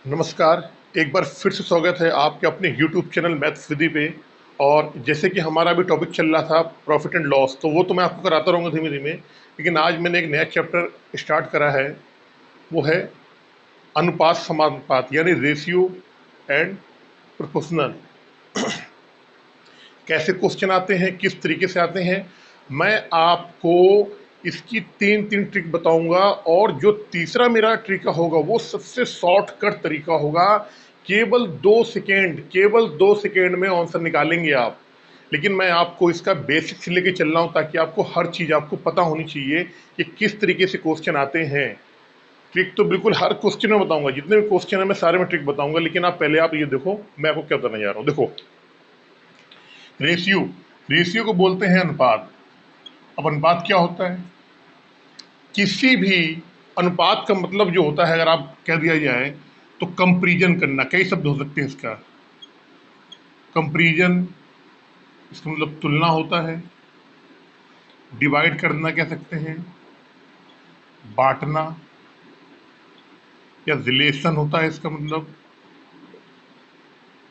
नमस्कार। एक बार फिर से स्वागत है आपके अपने YouTube चैनल मैथ्स विधि पे। और जैसे कि हमारा अभी टॉपिक चल रहा था प्रॉफिट एंड लॉस, तो वो तो मैं आपको कराता रहूँगा धीमे धीमे। लेकिन आज मैंने एक नया चैप्टर स्टार्ट करा है, वो है अनुपात समानुपात, यानी रेशियो एंड प्रोपोर्शनल। कैसे क्वेश्चन आते हैं, किस तरीके से आते हैं, मैं आपको इसकी तीन तीन ट्रिक बताऊंगा। और जो तीसरा मेरा ट्रिक होगा वो सबसे शॉर्टकट तरीका होगा। केवल 2 सेकेंड में आंसर निकालेंगे आप। लेकिन मैं आपको इसका बेसिक से लेके चल रहा हूं ताकि आपको हर चीज़ आपको पता होनी चाहिए कि किस तरीके से क्वेश्चन आते हैं। ट्रिक तो बिल्कुल हर क्वेश्चन में बताऊंगा, जितने भी क्वेश्चन है मैं सारे में ट्रिक बताऊंगा। लेकिन आप पहले आप ये देखो मैं आपको क्या बताने जा रहा हूँ। देखो, रेशियो रेशियो को बोलते हैं अनुपात। अब अनुपात क्या होता है? किसी भी अनुपात का मतलब जो होता है, अगर आप कह दिया जाए तो कंपैरिजन करना। कई शब्द हो सकते हैं इसका। कंपैरिजन, इसका मतलब तुलना होता है। डिवाइड करना कह सकते हैं, बांटना, या रिलेशन होता है इसका मतलब।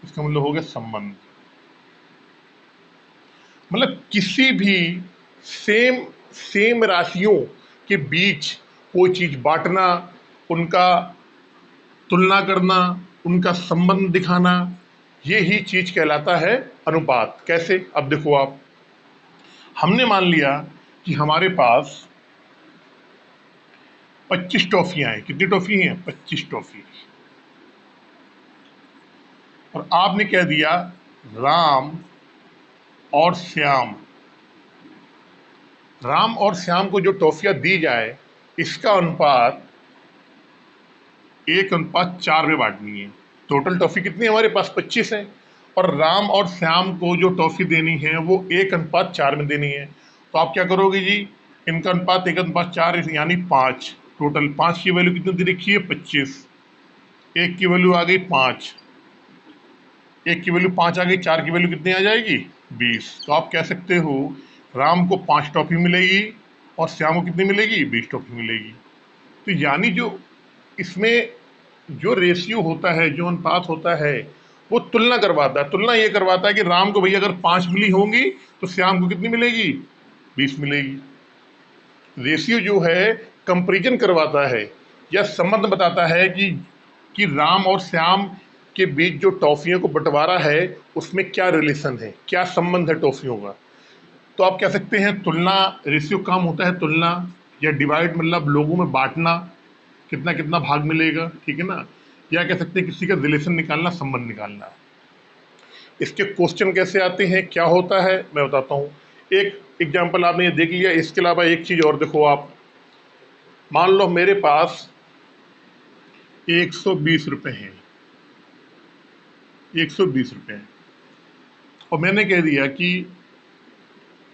इसका मतलब हो गया संबंध। मतलब किसी भी सेम सेम राशियों के बीच कोई चीज बांटना, उनका तुलना करना, उनका संबंध दिखाना, ये ही चीज कहलाता है अनुपात। कैसे? अब देखो आप, हमने मान लिया कि हमारे पास 25 टॉफियां हैं। कितनी टॉफी हैं? 25 टॉफी। और आपने कह दिया राम और श्याम। राम और श्याम को जो टॉफियां दी जाए, इसका अनुपात 1:4 में बांटनी है। टोटल टॉफी कितनी है हमारे पास? 25 है। और राम और श्याम को जो टॉफी देनी है वो 1:4 में देनी है। तो आप क्या करोगे जी? इनका अनुपात 1:4 यानी 5। टोटल 5 की वैल्यू कितनी दे रखी है? 25। एक की वैल्यू आ गई 5, एक की वैल्यू 5 आ गई, 4 की वैल्यू कितनी आ जाएगी? 20। तो आप कह सकते हो राम को 5 टॉफी मिलेगी और श्याम को कितनी मिलेगी? 20 टॉफी मिलेगी। तो यानी जो इसमें जो रेशियो होता है, जो अनुपात होता है, वो तुलना करवाता है। तुलना ये करवाता है कि राम को भैया अगर 5 मिली होंगी तो श्याम को कितनी मिलेगी? 20 मिलेगी। रेशियो जो है कंपैरिजन करवाता है, या संबंध बताता है कि राम और श्याम के बीच जो टॉफियों को बंटवारा है उसमें क्या रिलेशन है, क्या संबंध है टॉफियों का। तो आप कह सकते हैं तुलना, रेशियो काम होता है तुलना। या डिवाइड मतलब लोगों में बांटना, कितना कितना भाग मिलेगा, ठीक है ना। या कह सकते हैं किसी का रिलेशन निकालना, संबंध निकालना। इसके क्वेश्चन कैसे आते हैं, क्या होता है, मैं बताता हूँ। एक एग्जाम्पल आपने ये देख लिया। इसके अलावा एक चीज और देखो आप। मान लो मेरे पास 120 रुपए हैं। 120 रुपए हैं और मैंने कह दिया कि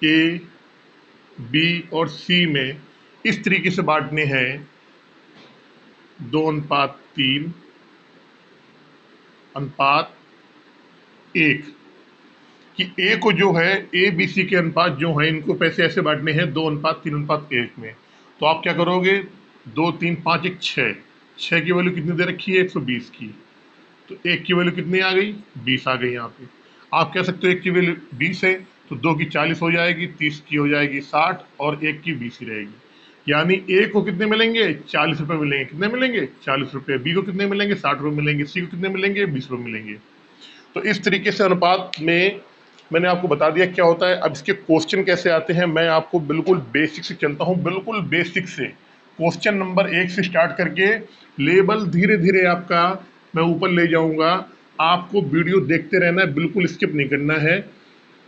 ए, बी और सी में इस तरीके से बांटने हैं, 2:3 अनुपात 1। कि ए को जो है, ए बी सी के अनुपात जो है, इनको पैसे ऐसे बांटने हैं 2:3:1 में। तो आप क्या करोगे? 2 3 5 1 6। 6 की वैल्यू कितनी दे रखी है? 120 की। तो एक की वैल्यू कितनी आ गई? 20 आ गई यहाँ पे। आप कह सकते हो एक की वैल्यू 20 है तो 2 की 40 हो जाएगी, 30 की हो जाएगी 60, और एक की 20 ही रहेगी। यानी ए को कितने मिलेंगे? 40 रुपए मिलेंगे। कितने मिलेंगे? 40 रुपए। बी को कितने मिलेंगे? 60 रुपए मिलेंगे। सी को कितने मिलेंगे? 20 रुपए मिलेंगे। तो इस तरीके से अनुपात में मैंने आपको बता दिया क्या होता है। अब इसके क्वेश्चन कैसे आते हैं, मैं आपको बिल्कुल बेसिक से चलता हूँ, बिल्कुल बेसिक से। क्वेश्चन नंबर 1 से स्टार्ट करके लेवल धीरे धीरे आपका मैं ऊपर ले जाऊंगा। आपको वीडियो देखते रहना है, बिल्कुल स्किप नहीं करना है।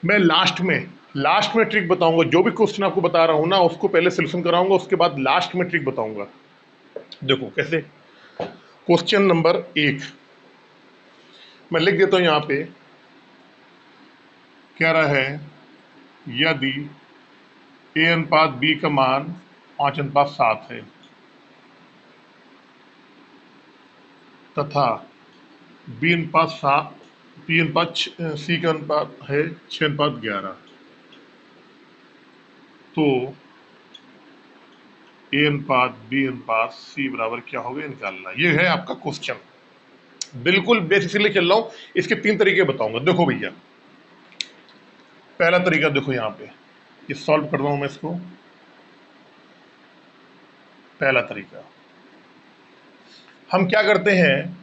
मैं लास्ट में ट्रिक बताऊंगा। जो भी क्वेश्चन आपको बता रहा हूँ ना, उसको पहले सोल्यूशन कराऊंगा, उसके बाद लास्ट में ट्रिक बताऊंगा। देखो कैसे। क्वेश्चन नंबर 1 मैं लिख देता हूँ यहाँ पे। कह रहा है यदि ए अनुपात बी का मान 5:7 है तथा बी अनुपात सी का अनुपात है 6:11, तो ए अनुपात बी अनुपात सी बराबर क्या होगा, निकालना। ये है आपका क्वेश्चन। बिल्कुल बेसिकली चल रहा हूं, इसके 3 तरीके बताऊंगा। देखो भैया, पहला तरीका देखो यहाँ पे, ये सॉल्व कर रहा हूं मैं इसको। पहला तरीका हम क्या करते हैं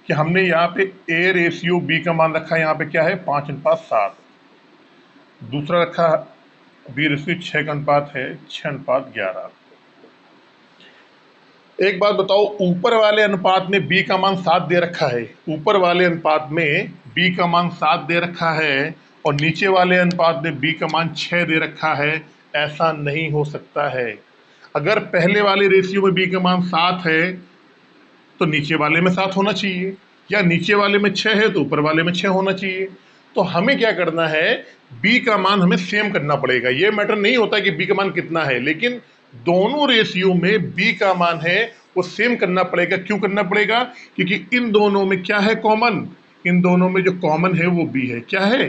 कि हमने यहाँ पे ए रेशियो बी का मान रखा है, यहाँ पे क्या है 5:7। दूसरा रखा बी रेशियो 6 का अनुपात है 6:11। एक बात बताओ, ऊपर वाले अनुपात में बी का मान 7 दे रखा है, ऊपर वाले अनुपात में बी का मान 7 दे रखा है और नीचे वाले अनुपात में बी का मान 6 दे रखा है। ऐसा नहीं हो सकता है। अगर पहले वाले रेशियो में बी का मान 7 है तो नीचे वाले में 7 होना चाहिए, या नीचे वाले में 6 है तो ऊपर वाले में 6 होना चाहिए। तो हमें क्या करना है, बी का मान हमें सेम करना पड़ेगा। ये मैटर नहीं होता कि बी का मान कितना है, लेकिन दोनों रेशियो में बी का मान है वो सेम करना पड़ेगा। क्यों करना पड़ेगा? क्योंकि इन दोनों में क्या है कॉमन, इन दोनों में जो कॉमन है वो बी है। क्या है?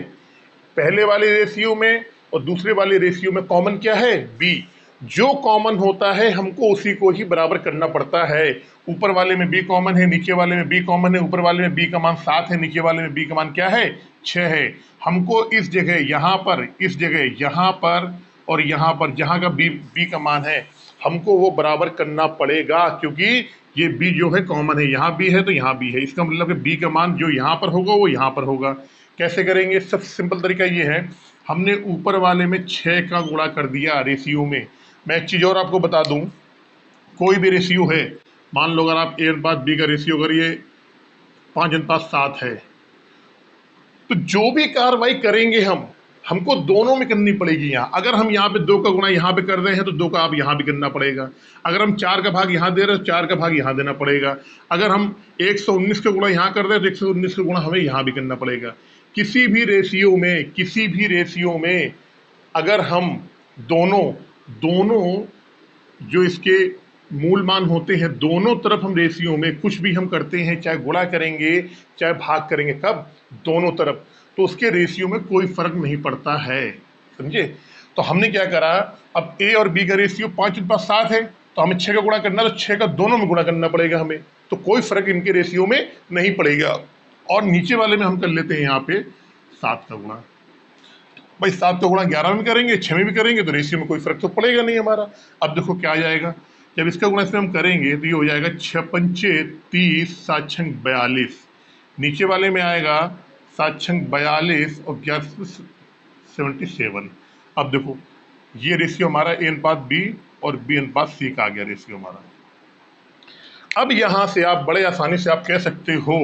पहले वाले रेशियो में और दूसरे वाले रेशियो में कॉमन क्या है? बी। जो कॉमन होता है हमको उसी को ही बराबर करना पड़ता है। ऊपर वाले में बी कॉमन है, नीचे वाले में बी कॉमन है। ऊपर वाले में बी का मान 7 है, नीचे वाले में बी का मान क्या है? 6 है। हमको इस जगह यहाँ पर, इस जगह यहाँ पर और यहाँ पर जहाँ का बी का मान है हमको वो बराबर करना पड़ेगा, क्योंकि ये बी जो है कॉमन है। यहाँ बी है तो यहाँ बी है, इसका मतलब कि बी का मान जो यहाँ पर होगा वो यहाँ पर होगा। कैसे करेंगे? सबसे सिंपल तरीका ये है, हमने ऊपर वाले में 6 का गुणा कर दिया रेशियो में। मैं एक चीज़ और आपको बता दूं, कोई भी रेशियो है, मान लो अगर आप ए अनुपात बी का रेशियो अगर ये 5:7 है, तो जो भी कार्रवाई करेंगे हमको दोनों में करनी पड़ेगी। यहाँ अगर हम यहाँ पे 2 का गुणा यहाँ पे कर रहे हैं तो 2 का आप यहाँ भी करना पड़ेगा। अगर हम 4 का भाग यहाँ दे रहे हैं तो 4 का भाग यहाँ देना पड़ेगा। अगर हम 119 का गुणा यहाँ कर रहे हैं तो 119 का गुणा हमें यहाँ भी करना पड़ेगा। किसी भी रेशियो में अगर हम दोनों दोनों जो इसके मूल मान होते हैं, दोनों तरफ हम रेशियो में कुछ भी हम करते हैं, चाहे गुणा करेंगे चाहे भाग करेंगे, कब? दोनों तरफ, तो उसके रेशियो में कोई फर्क नहीं पड़ता है। समझे? तो हमने क्या करा, अब ए और बी का रेशियो 5:7 है तो हमें 6 का गुणा करना, तो 6 का दोनों में गुणा करना पड़ेगा हमें, तो कोई फर्क इनके रेशियो में नहीं पड़ेगा। और नीचे वाले में हम कर लेते हैं यहाँ पे 7 का गुणा। भाई 7 का गुणा 11 में करेंगे, 6 में भी करेंगे तो रेशियो में कोई फर्क तो पड़ेगा नहीं हमारा। अब देखो क्या आ जाएगा, जब इसका गुणा इसमें हम करेंगे तो ये हो जाएगा 6×5 = 30, 7×6 = 42। नीचे वाले में आएगा 7×6 = 42 और 11 77। अब देखो ये रेशियो हमारा ए अनुपात बी और बी अनुपात सी का आ गया रेशियो हमारा। अब यहाँ से आप बड़े आसानी से आप कह सकते हो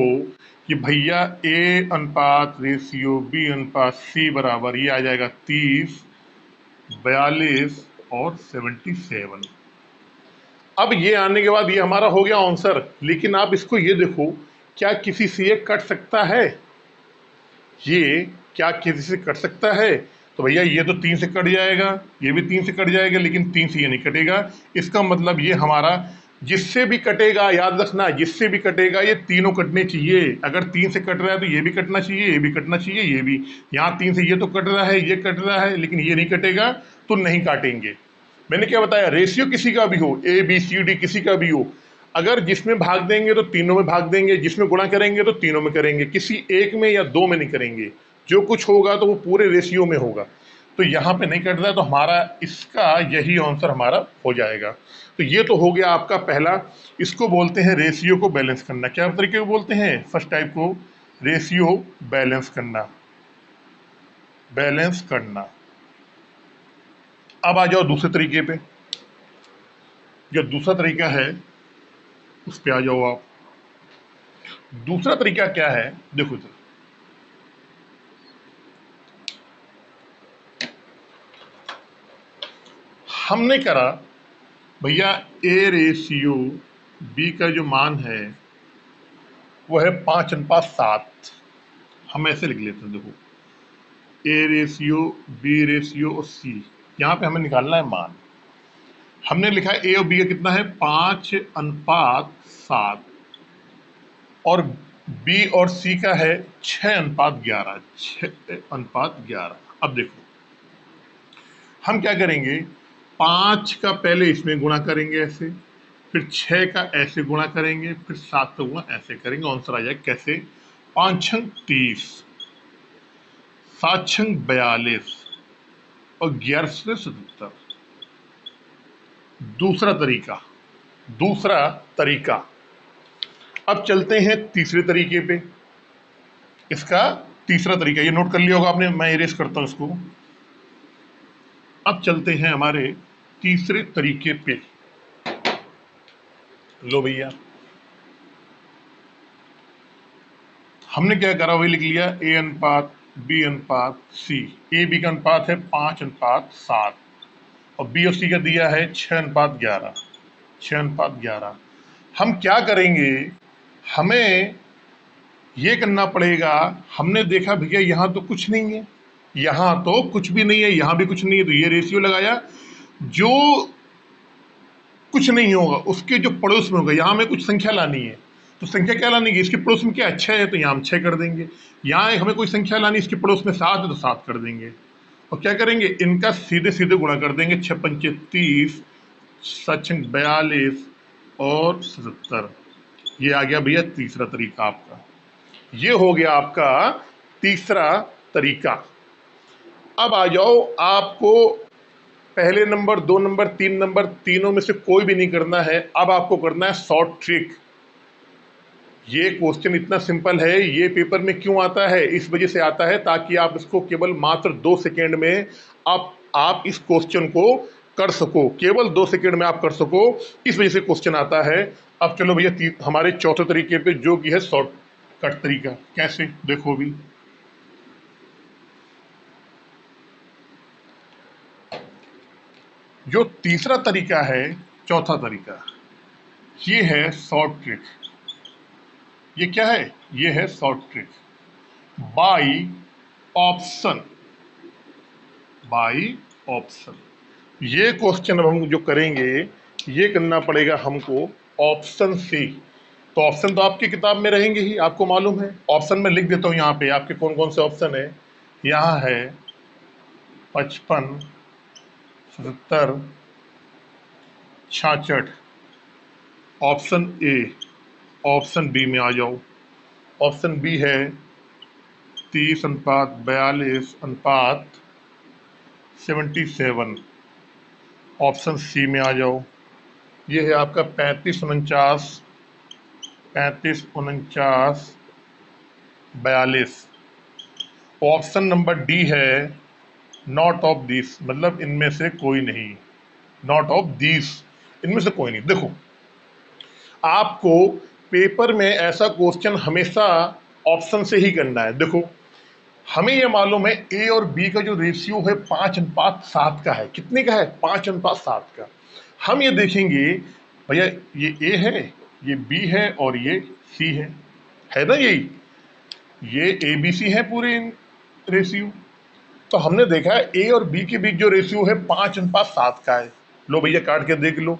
कि भैया ए अनुपात रेशियो बी अनुपात सी बराबर ये आ जाएगा 30, 42 और 77। अब ये आने के बाद ये हमारा हो गया आंसर। लेकिन आप इसको ये देखो, क्या किसी से ये कट सकता है? ये क्या किसी से कट सकता है? तो भैया ये तो 3 से कट जाएगा, ये भी 3 से कट जाएगा, लेकिन 3 से ये नहीं कटेगा। इसका मतलब ये हमारा जिससे भी कटेगा, याद रखना, जिससे भी कटेगा ये तीनों कटने चाहिए। अगर 3 से कट रहा है तो ये भी कटना चाहिए, ये भी कटना चाहिए, ये भी। यहाँ 3 से ये तो कट रहा है, ये कट रहा है, लेकिन ये नहीं कटेगा तो नहीं काटेंगे। मैंने क्या बताया, रेशियो किसी का भी हो, ए बी सी डी किसी का भी हो, अगर जिसमें भाग देंगे तो तीनों में भाग देंगे, जिसमें गुणा करेंगे तो तीनों में करेंगे, किसी एक में या 2 में नहीं करेंगे। जो कुछ होगा तो वो पूरे रेशियो में होगा। तो यहाँ पे नहीं कट रहा है तो हमारा इसका यही आंसर हमारा हो जाएगा। तो ये तो हो गया आपका पहला। इसको बोलते हैं रेशियो को बैलेंस करना। क्या तरीके को बोलते हैं? फर्स्ट टाइप को रेशियो बैलेंस करना, बैलेंस करना। अब आ जाओ दूसरे तरीके पे। जो दूसरा तरीका है उस पे आ जाओ आप। दूसरा तरीका क्या है? देखो इधर, हमने करा भैया ए रेशियो बी का जो मान है वो है 5:7। हम ऐसे लिख लेते हैं, देखो ए रेशियो बी रेशियो और सी, यहाँ पे हमें निकालना है मान। हमने लिखा है ए और बी का कितना है 5:7 और बी और सी का है 6:11, 6:11। अब देखो हम क्या करेंगे, 5 का पहले इसमें गुणा करेंगे ऐसे, फिर 6 का ऐसे गुणा करेंगे, फिर 7 का गुणा ऐसे करेंगे, आंसर आ जाएगा कैसे? 5 छंग 30, 7 छंग 42 और 11 से 77। दूसरा तरीका, दूसरा तरीका। अब चलते हैं तीसरे तरीके पे। इसका तीसरा तरीका ये नोट कर लिया होगा आपने, मैं इरेज करता हूं इसको। अब चलते हैं हमारे तीसरे तरीके पे। लो भैया, हमने क्या करा वही लिख लिया, ए अनुपात बी अनुपात सी। ए बी का अनुपात है 5:7 और बी और सी का दिया है 6:11, 6:11। हम क्या करेंगे, हमें ये करना पड़ेगा। हमने देखा भैया यहाँ तो कुछ नहीं है, यहाँ तो कुछ भी नहीं है, यहाँ भी कुछ नहीं है, तो ये रेशियो लगाया। जो कुछ नहीं होगा उसके जो पड़ोस में होगा, यहाँ हमें कुछ संख्या लानी है, तो संख्या क्या लानी है, इसके पड़ोस में क्या 6 है तो यहाँ हम 6 कर देंगे। यहाँ हमें कोई संख्या लानी, इसके पड़ोस में 7 है तो 7 कर देंगे। और क्या करेंगे, इनका सीधे सीधे गुणा कर देंगे, 6 पंचे 30, 7 छंग 42 और 77। ये आ गया भैया तीसरा तरीका आपका। ये हो गया आपका तीसरा तरीका। अब आ जाओ, आपको पहले नंबर, 2 नंबर, 3 नंबर, तीनों में से कोई भी नहीं करना है। अब आपको करना है शॉर्ट ट्रिक। ये क्वेश्चन इतना सिंपल है, ये पेपर में क्यों आता है, इस वजह से आता है ताकि आप इसको केवल मात्र 2 सेकेंड में आप इस क्वेश्चन को कर सको, केवल 2 सेकेंड में आप कर सको, इस वजह से क्वेश्चन आता है। अब चलो भैया हमारे चौथे तरीके पे, जो कि है शॉर्टकट तरीका। कैसे, देखो भी, जो तीसरा तरीका है, चौथा तरीका, ये है शॉर्ट ट्रिक। ये क्या है, ये है short trick by option, by option. ये क्वेश्चन अब हम जो करेंगे, ये करना पड़ेगा हमको ऑप्शन से। तो ऑप्शन तो आपकी किताब में रहेंगे ही, आपको मालूम है। ऑप्शन में लिख देता हूं यहाँ पे आपके कौन कौन से ऑप्शन है। यहाँ है 55, 77, 66, ऑप्शन ए। ऑप्शन बी में आ जाओ, ऑप्शन बी है 30:42:77। ऑप्शन सी में आ जाओ, ये है आपका 35:49, 35:49:42। ऑप्शन नंबर डी है नॉट ऑफ दिस, मतलब इनमें से कोई नहीं, नॉट ऑफ दिस, इनमें से कोई नहीं। देखो, आपको पेपर में ऐसा क्वेश्चन हमेशा ऑप्शन से ही करना है। देखो, हमें यह मालूम है ए और बी का जो रेशियो है 5:7 का है। कितने का है, 5:7 का। हम ये देखेंगे भैया, ये ए है, ये बी है और ये सी है ना, यही ये ए बी सी है पूरे रेशियो। तो हमने देखा है ए और बी के बीच जो रेशियो है 5:7 का है। लो भैया काट के देख लो,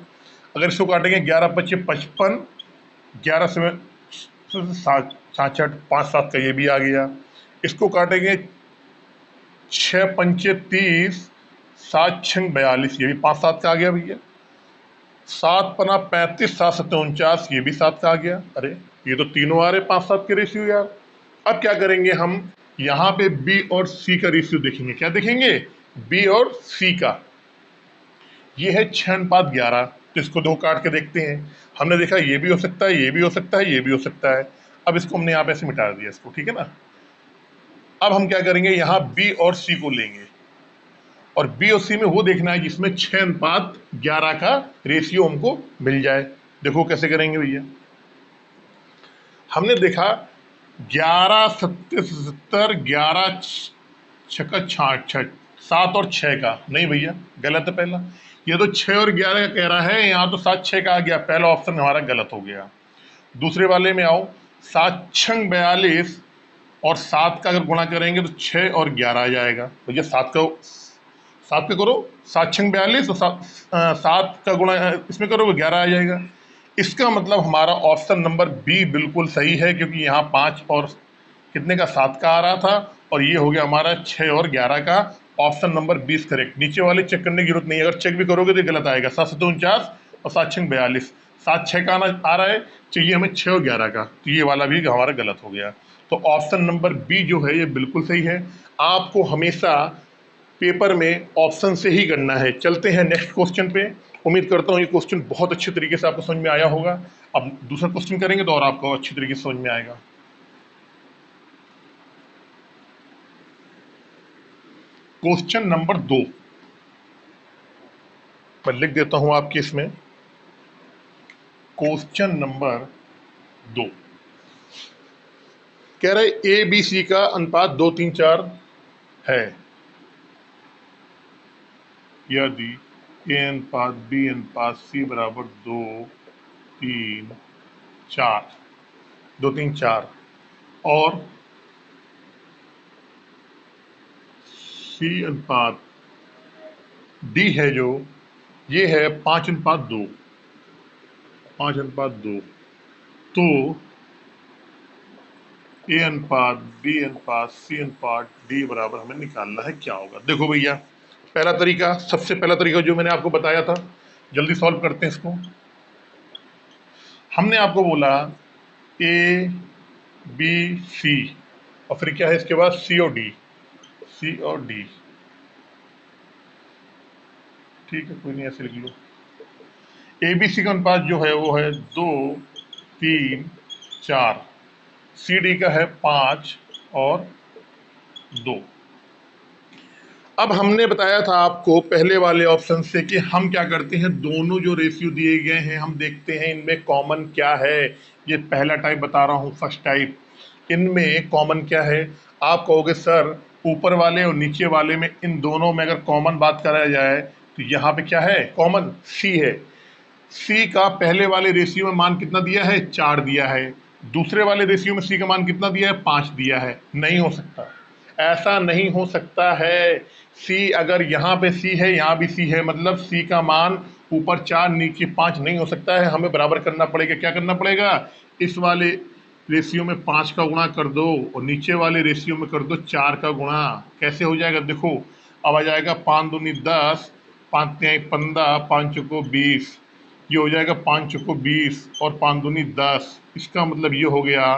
अगर इसको काटेंगे 11×5 = 55, 11 से 66, 5-7 का ये भी आ गया। इसको काटेंगे 6×5 = 30, 7×6 = 42, ये भी 5-7 का आ गया भैया। 7×5 = 35, 7×7 = 49, ये भी 7 का आ गया। अरे ये तो तीनों आ रहे 5-7 के रेशियो यार। अब क्या करेंगे, हम यहाँ पे बी और सी का रेशियो देखेंगे। क्या देखेंगे, बी और सी का। ये है 6:11, तो इसको 2 काट के देखते हैं। हमने देखा ये भी हो सकता है, ये भी हो सकता है, ये भी हो सकता है। अब इसको हमने यहाँ पे ऐसे मिटा दिया इसको, ठीक है ना। अब हम क्या करेंगे, यहाँ बी और सी को लेंगे और बी और सी में वो देखना है जिसमें 6:11 का रेशियो हमको मिल जाए। देखो कैसे करेंगे भैया, हमने देखा 11×7=70, 11×6=66, 7 और 6 का नहीं भैया, गलत है पहला। ये तो 6 और 11 का कह रहा है, यहाँ तो 7×6 का आ गया, पहला ऑप्शन हमारा गलत हो गया। दूसरे वाले में आओ, 7×6 = 42 और 7 का अगर गुणा करेंगे तो 6 और 11 आ जाएगा। भैया 7 का करो, 7×6 = 42 और 7 का गुणा इसमें करोगे 11 आ जाएगा। इसका मतलब हमारा ऑप्शन नंबर बी बिल्कुल सही है, क्योंकि यहाँ 5 और कितने का 7 का आ रहा था और ये हो गया हमारा 6 और 11 का। Option number 20 correct. नीचे वाले चेक करने की जरूरत नहीं है, अगर चेक भी करोगे तो गलत आएगा। 7×7 = 49 और 7×6 = 42, 7 6 का आ रहा है, चाहिए हमें 6 और 11 का, तो ये वाला भी हमारा गलत हो गया। तो ऑप्शन नंबर बी जो है ये बिल्कुल सही है। आपको हमेशा पेपर में ऑप्शन से ही करना है। चलते हैं नेक्स्ट क्वेश्चन पे। उम्मीद करता हूँ ये क्वेश्चन बहुत अच्छे तरीके से आपको समझ में आया होगा। अब दूसरा क्वेश्चन करेंगे तो और आपको अच्छी तरीके से समझ में आएगा। क्वेश्चन नंबर 2 मैं लिख देता हूं आपके इसमें। क्वेश्चन नंबर 2 कह रहे ए बी सी का अनुपात 2 3 4 है, यदि ए अनुपात बी अनुपात सी बराबर 2 3 4, 2 3 4 और सी अनुपात डी है जो ये है 5 अनुपात 2, 5 अनुपात 2, तो ए अनुपात बी अनुपात सी अनुपात डी बराबर हमें निकालना है, क्या होगा। देखो भैया, पहला तरीका, सबसे पहला तरीका जो मैंने आपको बताया था, जल्दी सॉल्व करते हैं इसको। हमने आपको बोला ए बी सी और फिर क्या है इसके बाद सी और डी, सी और डी, ठीक है, कोई नहीं, ऐसे लिख लो। ए बी सी का अनुपात जो है वो है 2 3 4, सी डी का है 5 और 2। अब हमने बताया था आपको पहले वाले ऑप्शन से कि हम क्या करते हैं, दोनों जो रेशियो दिए गए हैं हम देखते हैं इनमें कॉमन क्या है। ये पहला टाइप बता रहा हूँ, फर्स्ट टाइप। इनमें कॉमन क्या है। आप कहोगे सर ऊपर वाले और नीचे वाले में, इन दोनों में अगर कॉमन बात करा जाए तो यहाँ पे क्या है, कॉमन सी है। सी का पहले वाले रेशियो में मान कितना दिया है, 4 दिया है। दूसरे वाले रेशियो में सी का मान कितना दिया है, 5 दिया है। नहीं हो सकता, ऐसा नहीं हो सकता है। सी अगर यहाँ पे सी है, यहाँ भी सी है, मतलब सी का मान ऊपर 4 नीचे 5 नहीं हो सकता है। हमें बराबर करना पड़ेगा। क्या करना पड़ेगा, इस वाले रेशियो में 5 का गुणा कर दो और नीचे वाले रेशियो में कर दो 4 का गुणा। कैसे हो जाएगा, देखो अब आ जाएगा 5 दूनी 10, 5 तिहाई 15, 5 चौको 20, ये हो जाएगा 5 चौको 20 और 5 दूनी 10। इसका मतलब ये हो गया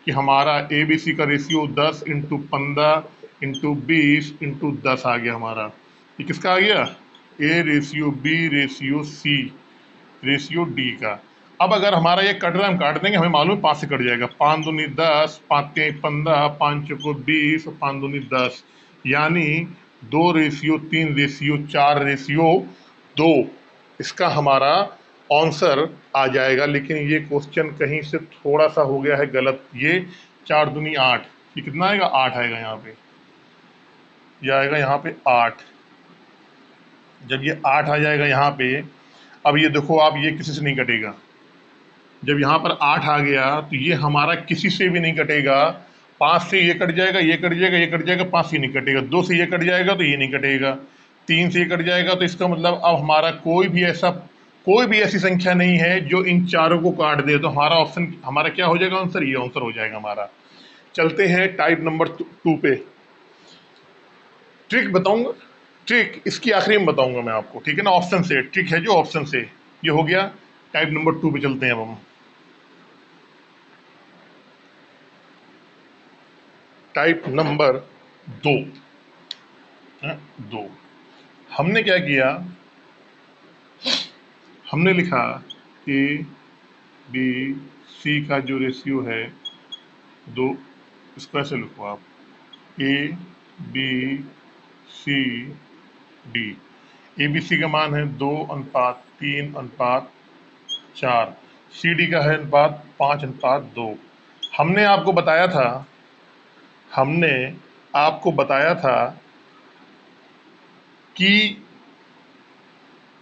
कि हमारा ए बी सी का रेशियो 10 इंटू 15 इंटू 20 इंटू 10 आ गया हमारा। ये किसका आ गया, A ratio B ratio C ratio D का। अब अगर हमारा ये कट रहा है हम काट देंगे, हमें मालूम है 5 से कट जाएगा। 5 दूनी 10, 5 तिहाई 15, 5 चौको 20 और 5 दूनी 10, यानी 2 रेशियो 3 रेशियो 4 रेशियो 2 इसका हमारा आंसर आ जाएगा। लेकिन ये क्वेश्चन कहीं से थोड़ा सा हो गया है गलत। ये 4 दूनी 8, ये कितना आएगा, 8 आएगा यहाँ पे, ये आएगा यहाँ पे 8। जब ये 8 आ जाएगा यहाँ पे, अब ये देखो आप, ये किसी से नहीं कटेगा। जब यहाँ पर 8 आ गया तो ये हमारा किसी से भी नहीं कटेगा। 5 से ये कट जाएगा, ये कट जाएगा, ये कट जाएगा, 5 से नहीं कटेगा। 2 से ये कट जाएगा तो ये नहीं कटेगा। 3 से ये कट जाएगा, तो इसका मतलब अब हमारा कोई भी ऐसी संख्या नहीं है जो इन चारों को काट दे। तो हमारा ऑप्शन, हमारा क्या हो जाएगा आंसर, ये आंसर हो जाएगा हमारा। चलते हैं टाइप नंबर 2 पे। ट्रिक बताऊंगा, ट्रिक इसकी आखिरी में बताऊंगा मैं आपको, ठीक है ना। ऑप्शन से ट्रिक है जो ऑप्शन से, ये हो गया। टाइप नंबर 2 पे चलते हैं अब हम। टाइप नंबर 2, 2 हमने क्या किया, हमने लिखा ए बी सी का जो रेशियो है 2, इसको ऐसे लिखो आप, A B C D. A B C का मान है 2 अनुपात 3 अनुपात 4, सी डी का है अनुपात 5 अनुपात 2। हमने आपको बताया था, हमने आपको बताया था कि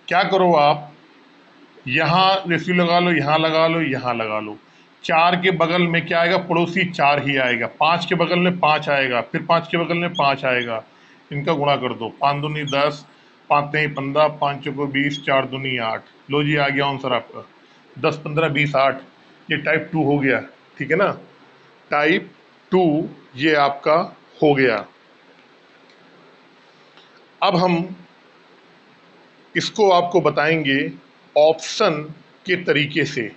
क्या करो आप, यहाँ रेशियो लगा लो, यहाँ लगा लो, यहाँ लगा लो। 4 के बगल में क्या आएगा, पड़ोसी 4 ही आएगा। 5 के बगल में 5 आएगा, फिर 5 के बगल में 5 आएगा। इनका गुणा कर दो, 5 दूनी 10, 5 तिहाई 15, 5 चौको 20, 4 दूनी 8। लो जी, आ गया आंसर आपका 10 15 20 8। ये टाइप 2 हो गया, ठीक है ना। टाइप 2 ये आपका हो गया। अब हम इसको आपको बताएंगे ऑप्शन के तरीके से,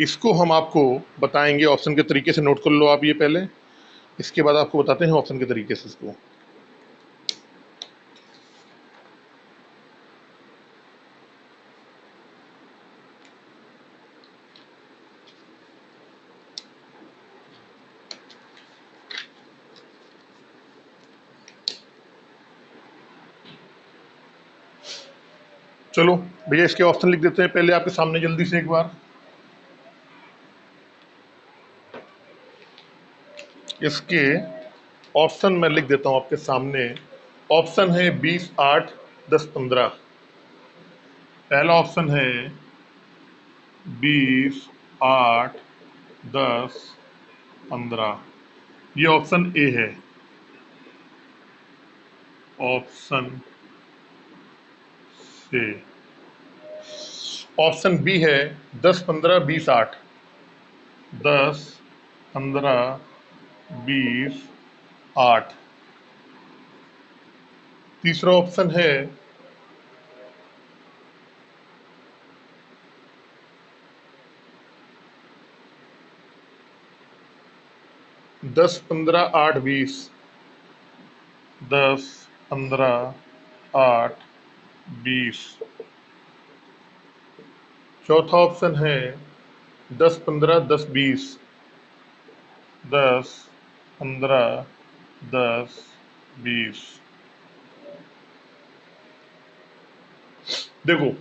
इसको हम आपको बताएंगे। ऑप्शन के तरीके से नोट कर लो आप ये पहले, इसके बाद आपको बताते हैं ऑप्शन के तरीके से इसको। चलो भैया इसके ऑप्शन लिख देते हैं पहले आपके सामने जल्दी से एक बार। इसके ऑप्शन मैं लिख देता हूं आपके सामने। ऑप्शन है 20, 8, 10, 15। पहला ऑप्शन है 20, 8, 10, 15। ये ऑप्शन ए है। ऑप्शन से ऑप्शन बी है 10, 15, 20, 8। 10, 15, 20, 8। तीसरा ऑप्शन है 10, 15, 8, 20। 10, 15, 8, 20। चौथा ऑप्शन है 10, 15, 10, 20। 10, 15, 10, 20। देखो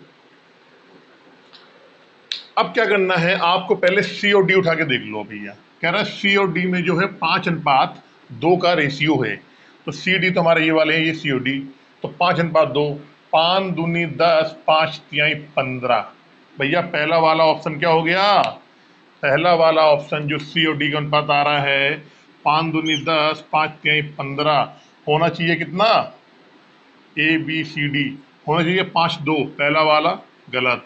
अब क्या करना है आपको, पहले सी और डी उठा के देख लो भैया। कह रहा है सी और डी में जो है 5:2 का रेशियो है। तो सी डी तो हमारे ये वाले हैं, ये सी और डी। तो 5:2, 5 दूनी 10, 5 तिहाई 15। भैया पहला वाला ऑप्शन क्या हो गया? पहला वाला ऑप्शन जो सी और डी का अनुपात आ रहा है 5 दूनी 10, 5 तिहाई 15 होना चाहिए कितना? ए बी सी डी होना चाहिए 5:2। पहला वाला गलत।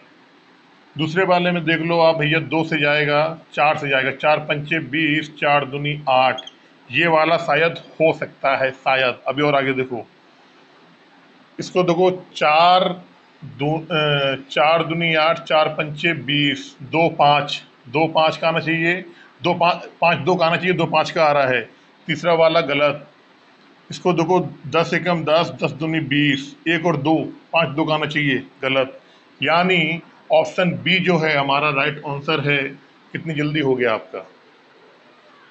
दूसरे वाले में देख लो आप भैया, 2 से जाएगा, 4 से जाएगा, 4 पंचे 20, 4 दूनी 8। ये वाला शायद हो सकता है, शायद। अभी और आगे देखो, इसको देखो, 4 दूनी 8, 4 पंचे 20, 2 5, 2 5 का आना चाहिए, 2 5, 5 2 का आना चाहिए, 2 5 का आ रहा है। तीसरा वाला गलत। इसको देखो, 10 एकम 10, 10 दूनी 20, 1 और 2, 5 2 का आना चाहिए, गलत। यानी ऑप्शन बी जो है हमारा राइट आंसर है। कितनी जल्दी हो गया आपका?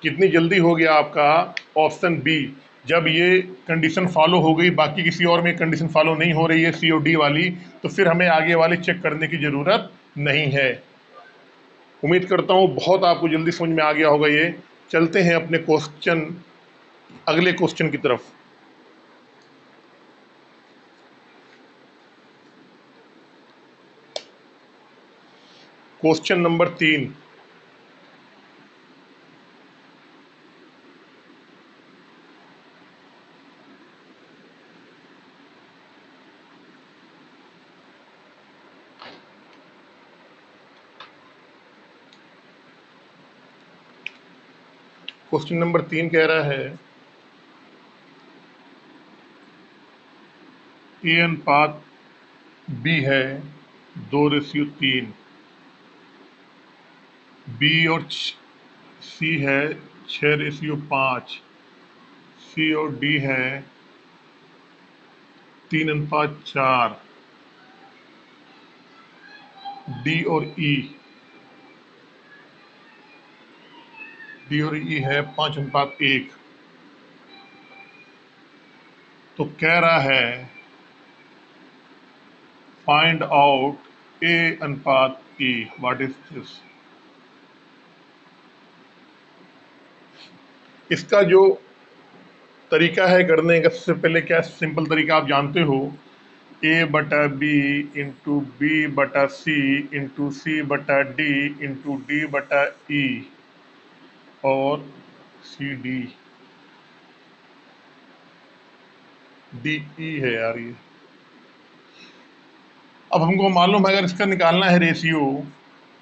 कितनी जल्दी हो गया आपका? Option B. जब ये कंडीशन फॉलो हो गई, बाकी किसी और में कंडीशन फॉलो नहीं हो रही है सी और डी वाली, तो फिर हमें आगे वाली चेक करने की जरूरत नहीं है। उम्मीद करता हूँ बहुत आपको जल्दी समझ में आ गया होगा ये। चलते हैं अपने क्वेश्चन, अगले क्वेश्चन की तरफ। Question number 3। क्वेश्चन नंबर 3 कह रहा है ए अनुपात बी है 2:3। बी और सी है 6:5। सी और डी है 3:4। डी और ई, डी और ई है 5:1। तो कह रहा है फाइंड आउट ए अनुपात ई। What is this? इसका जो तरीका है करने का, सबसे पहले क्या सिंपल तरीका आप जानते हो, ए बटा बी इंटू बी बटा सी इंटू सी बटा डी इंटू डी बटा ई और सी डी। डी ई है यार ये। अब हमको मालूम है अगर इसका निकालना है रेशियो,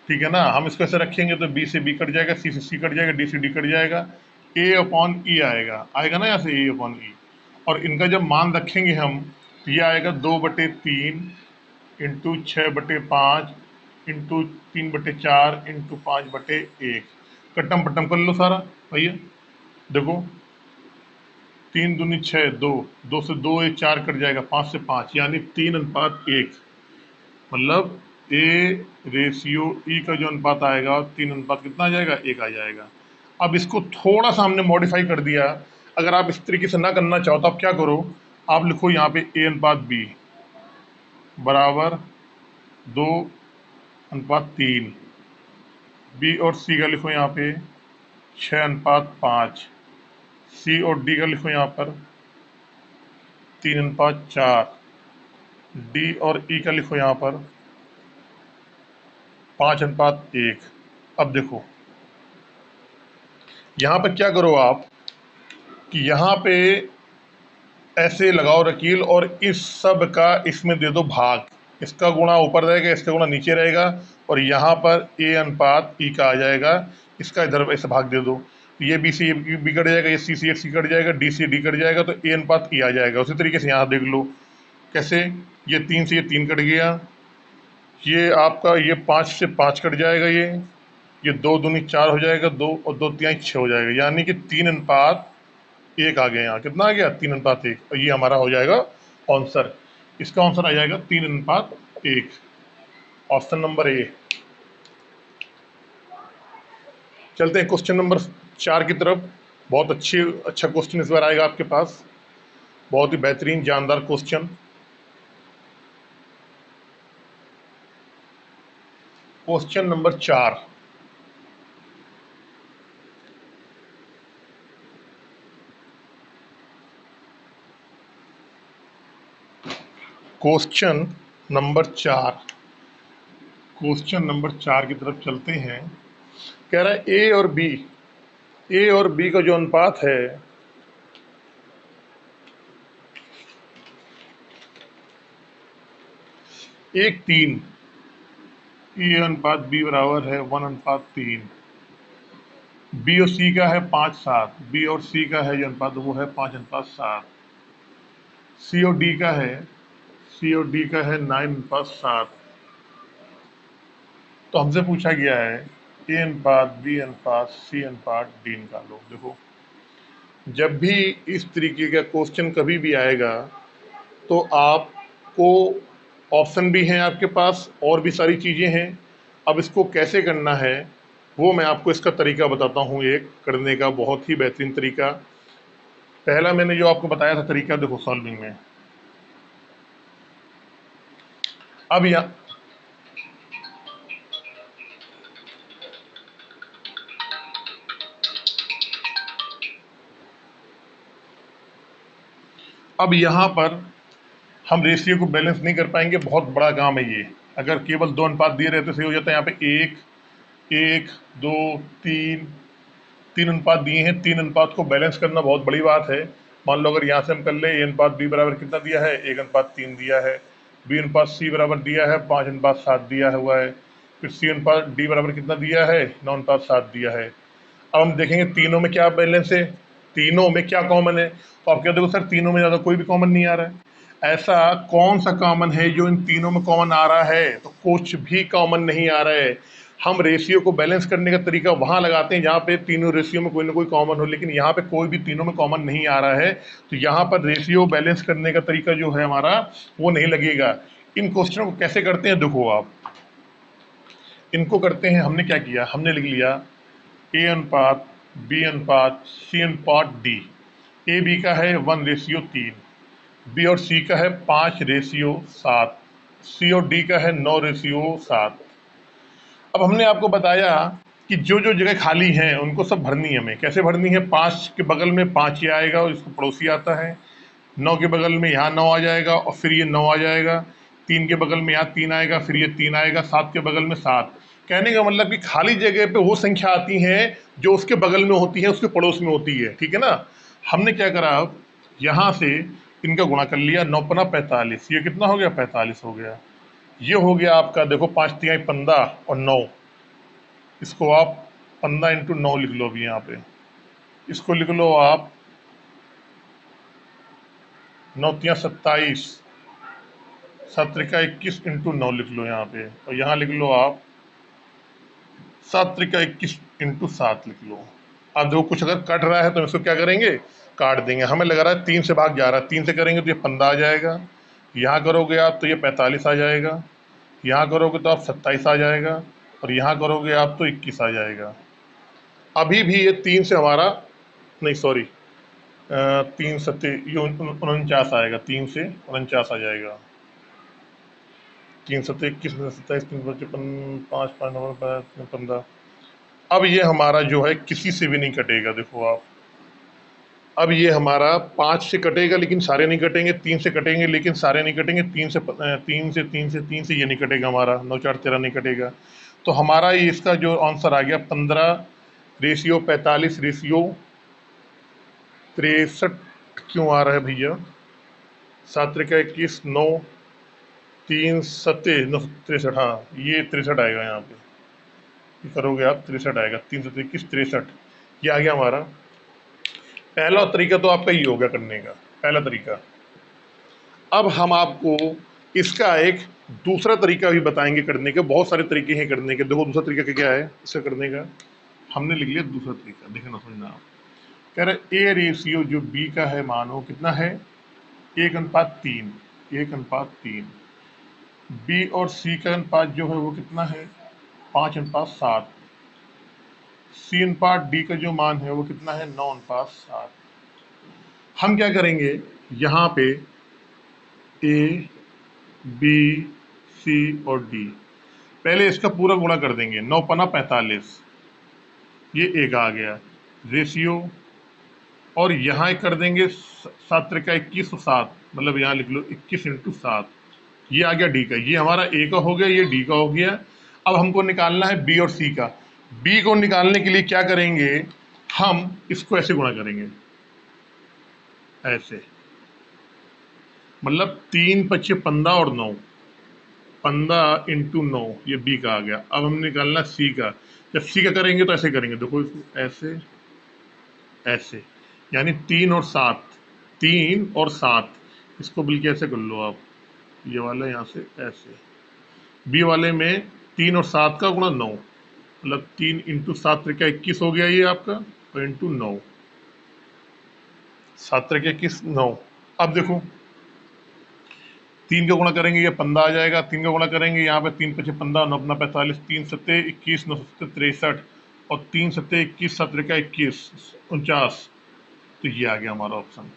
ठीक है ना, हम इसको ऐसे रखेंगे तो बी से बी कट जाएगा, सी से सी कट जाएगा, डी से डी कट जाएगा, ए अपॉन ई आएगा, आएगा ना यहाँ से ए अपॉन ई। और इनका जब मान रखेंगे हम, तो ये आएगा 2/3 इंटू 6/5 इंटू 3/4 इंटू 5/1। कट्टम पट्टम कर लो सारा भैया। देखो 3 दूनी 6, 2, 2 से 2 एक 4 कट जाएगा, 5 से 5 यानी 3:1। मतलब ए रेशियो ई का जो अनुपात आएगा 3 अनुपात कितना आ जाएगा, 1 आ जाएगा। अब इसको थोड़ा सा हमने मॉडिफाई कर दिया। अगर आप इस तरीके से ना करना चाहो तो आप क्या करो, आप लिखो यहाँ पे A/B बराबर 2:3। बी और सी का लिखो यहाँ पे 6:5। सी और डी का लिखो यहाँ पर 3:4। डी और ई का लिखो यहाँ पर 5:1। अब देखो यहाँ पर क्या करो आप कि यहाँ पे ऐसे लगाओ रकील और इस सब का इसमें दे दो भाग। इसका गुणा ऊपर रहेगा, इसका गुणा नीचे रहेगा, और यहाँ पर A/E का आ जाएगा, इसका इधर ऐसे भाग दे दो। ये बी से ये बी कट जाएगा, ये सी से सी कट जाएगा, डी से डी कट जाएगा, तो A/E आ जाएगा। उसी तरीके से यहाँ देख लो कैसे, ये 3 से ये 3 कट गया, ये आपका ये 5 से 5 कट जाएगा, ये 2 दूनी 4 हो जाएगा, 2 और 2 तिहाई 6 हो जाएगा, यानी कि 3:1 आ गया। यहाँ कितना आ गया, 3:1, और ये हमारा हो जाएगा आंसर। इसका आंसर आ जाएगा 3:1, ऑप्शन नंबर ए। चलते हैं क्वेश्चन नंबर 4 की तरफ। बहुत अच्छा क्वेश्चन इस बार आएगा आपके पास, बहुत ही बेहतरीन जानदार question. Question number 4, question number 4, question number 4 की तरफ चलते हैं। कह रहा है ए और बी का जो अनुपात है 1:3, A/B बराबर है 1:3। बी और सी का है 5:7, बी और सी का है जो अनुपात वो है 5:7। सी और डी का है 9:7। तो हमसे पूछा गया है A/B/C/D निकालो। देखो जब भी इस तरीके का क्वेश्चन कभी भी आएगा तो आपको ऑप्शन भी हैं आपके पास और भी सारी चीज़ें हैं। अब इसको कैसे करना है वो मैं आपको इसका तरीका बताता हूँ, एक करने का बहुत ही बेहतरीन तरीका। पहला मैंने जो आपको बताया था तरीका, देखो सॉल्विंग में। अब यहाँ पर हम रेशियो को बैलेंस नहीं कर पाएंगे, बहुत बड़ा काम है ये। अगर केवल 2 अनुपात दिए रहते सही हो जाता है। यहाँ पे 1, 1, 2, 3 अनुपात दिए हैं। 3 अनुपात को बैलेंस करना बहुत बड़ी बात है। मान लो अगर यहाँ से हम कर ले A/B बराबर कितना दिया है, 1:3 दिया है। B/C बराबर दिया है 5:7 दिया हुआ है। फिर C/D बराबर कितना दिया है, 9:7 दिया है। अब हम देखेंगे तीनों में क्या बैलेंस है, तीनों में क्या कॉमन है। तो आप क्या देखो सर तीनों में ज़्यादा कोई भी कॉमन नहीं आ रहा है। ऐसा कौन सा कॉमन है जो इन तीनों में कॉमन आ रहा है, तो कुछ भी कॉमन नहीं आ रहा है। हम रेशियो को बैलेंस करने का तरीका वहां लगाते हैं जहां पे तीनों रेशियो में कोई ना कोई कॉमन हो, लेकिन यहाँ पे कोई भी तीनों में कॉमन नहीं आ रहा है। तो यहाँ पर रेशियो बैलेंस करने का तरीका जो है हमारा वो नहीं लगेगा। इन क्वेश्चनों को कैसे करते हैं देखो आप, इनको करते हैं। हमने क्या किया, हमने लिख लिया A/B/C/D। ए बी का है 1:3, बी और सी का है 5:7, सी और डी का है 9:7। अब हमने आपको बताया कि जो जो जगह खाली हैं उनको सब भरनी है। हमें कैसे भरनी है, 5 के बगल में 5 ही आएगा और इसको पड़ोसी आता है। 9 के बगल में यहाँ 9 आ जाएगा और फिर ये 9 आ जाएगा। 3 के बगल में यहाँ 3 आएगा, फिर ये 3 आएगा। 7 के बगल में 7। कहने का मतलब कि खाली जगह पे वो संख्या आती है जो उसके बगल में होती है, उसके पड़ोस में होती है। ठीक है ना। हमने क्या करा, यहाँ से इनका गुणा कर लिया, 9×5=45। ये कितना हो गया, 45 हो गया। ये हो गया आपका, देखो 5×3=15 और 9, इसको आप 15×9 लिख लो। अभी यहाँ पे इसको लिख लो आप 9×3=27, 7 त्रिका 21 इंटू 9 लिख लो यहाँ पे, और यहाँ लिख लो आप 7 त्रिका 21 इंटू 7 लिख लो। अब देखो कुछ अगर कट रहा है तो इसको क्या करेंगे, काट देंगे। हमें लग रहा है 3 से भाग जा रहा है, 3 से करेंगे तो ये 15 आ जाएगा, यहाँ करोगे आप तो ये 45 आ जाएगा, यहाँ करोगे तो आप 27 आ जाएगा, और यहाँ करोगे आप तो 21 आ जाएगा। अभी भी ये 3 से हमारा, नहीं सॉरी, 3 सत्ते ये 49 आएगा, 3 से 49 आ जाएगा। 3 सत्ते 21, 27, 3 55, 5 5 9 15। अब ये हमारा जो है किसी से भी नहीं कटेगा, देखो आप। अब ये हमारा 5 से कटेगा लेकिन सारे नहीं कटेंगे, 3 से कटेंगे लेकिन सारे नहीं कटेंगे, 3 से ये नहीं कटेगा हमारा, 9 4 13 नहीं कटेगा। तो हमारा ये इसका जो आंसर आ गया 15 रेशियो 45 रेशियो 63 क्यों आ रहा है भैया? 7 त्रिका 21, 9 3 सत्ते 9 63, हाँ ये 63 आएगा यहाँ पे, ये करोगे आप 63 आएगा, 3 सत्ते 21 63, ये आ गया हमारा। पहला तरीका तो आपका ये हो गया करने का, पहला तरीका। अब हम आपको इसका एक दूसरा तरीका भी बताएंगे करने के, बहुत सारे तरीके हैं करने के। देखो दूसरा तरीका क्या है इसका करने का, हमने लिख लिया दूसरा तरीका, देखना समझना आप। कह रहे ए रेशियो जो बी का है मानो कितना है, 1:3, 1:3। बी और सी का अनुपात जो है वो कितना है, 5:7। सी अनुपात डी का जो मान है वो कितना है, 9:7। हम क्या करेंगे, यहाँ पे ए बी सी और डी, पहले इसका पूरा गुणा कर देंगे, 9 पना 45, ये एक आ गया रेशियो, और यहाँ कर देंगे 7 त्रिका 21 और 7, मतलब यहाँ लिख लो 21 इंटू 7, ये आ गया डी का, ये हमारा ए का हो गया, ये डी का हो गया। अब हमको निकालना है बी और सी का। बी को निकालने के लिए क्या करेंगे, हम इसको ऐसे गुणा करेंगे, ऐसे, मतलब 3 5 15 और 9, 15 इंटू 9, ये बी का आ गया। अब हम निकालना सी का, जब सी का करेंगे तो ऐसे करेंगे, देखो इसको ऐसे ऐसे, यानी 3 और 7, 3 और 7, इसको बल्कि ऐसे कर लो आप, ये वाला यहाँ से ऐसे। बी वाले में 3 और 7 का गुणा 9, मतलब 3 इंटू 7 त्रिका 21 हो गया ये आपका, और इंटू 9, 7 त्रिका 21 9। अब देखो 3 का गुणा करेंगे ये 15 आ जाएगा, 3 का गुणा करेंगे यहाँ पे 3 5 15 9 अपना 45, 3 सत्ते 21 9 सत्ते 63, और 3 सत्ते 21 7 त्रिका 21 49, तो ये आ गया हमारा ऑप्शन।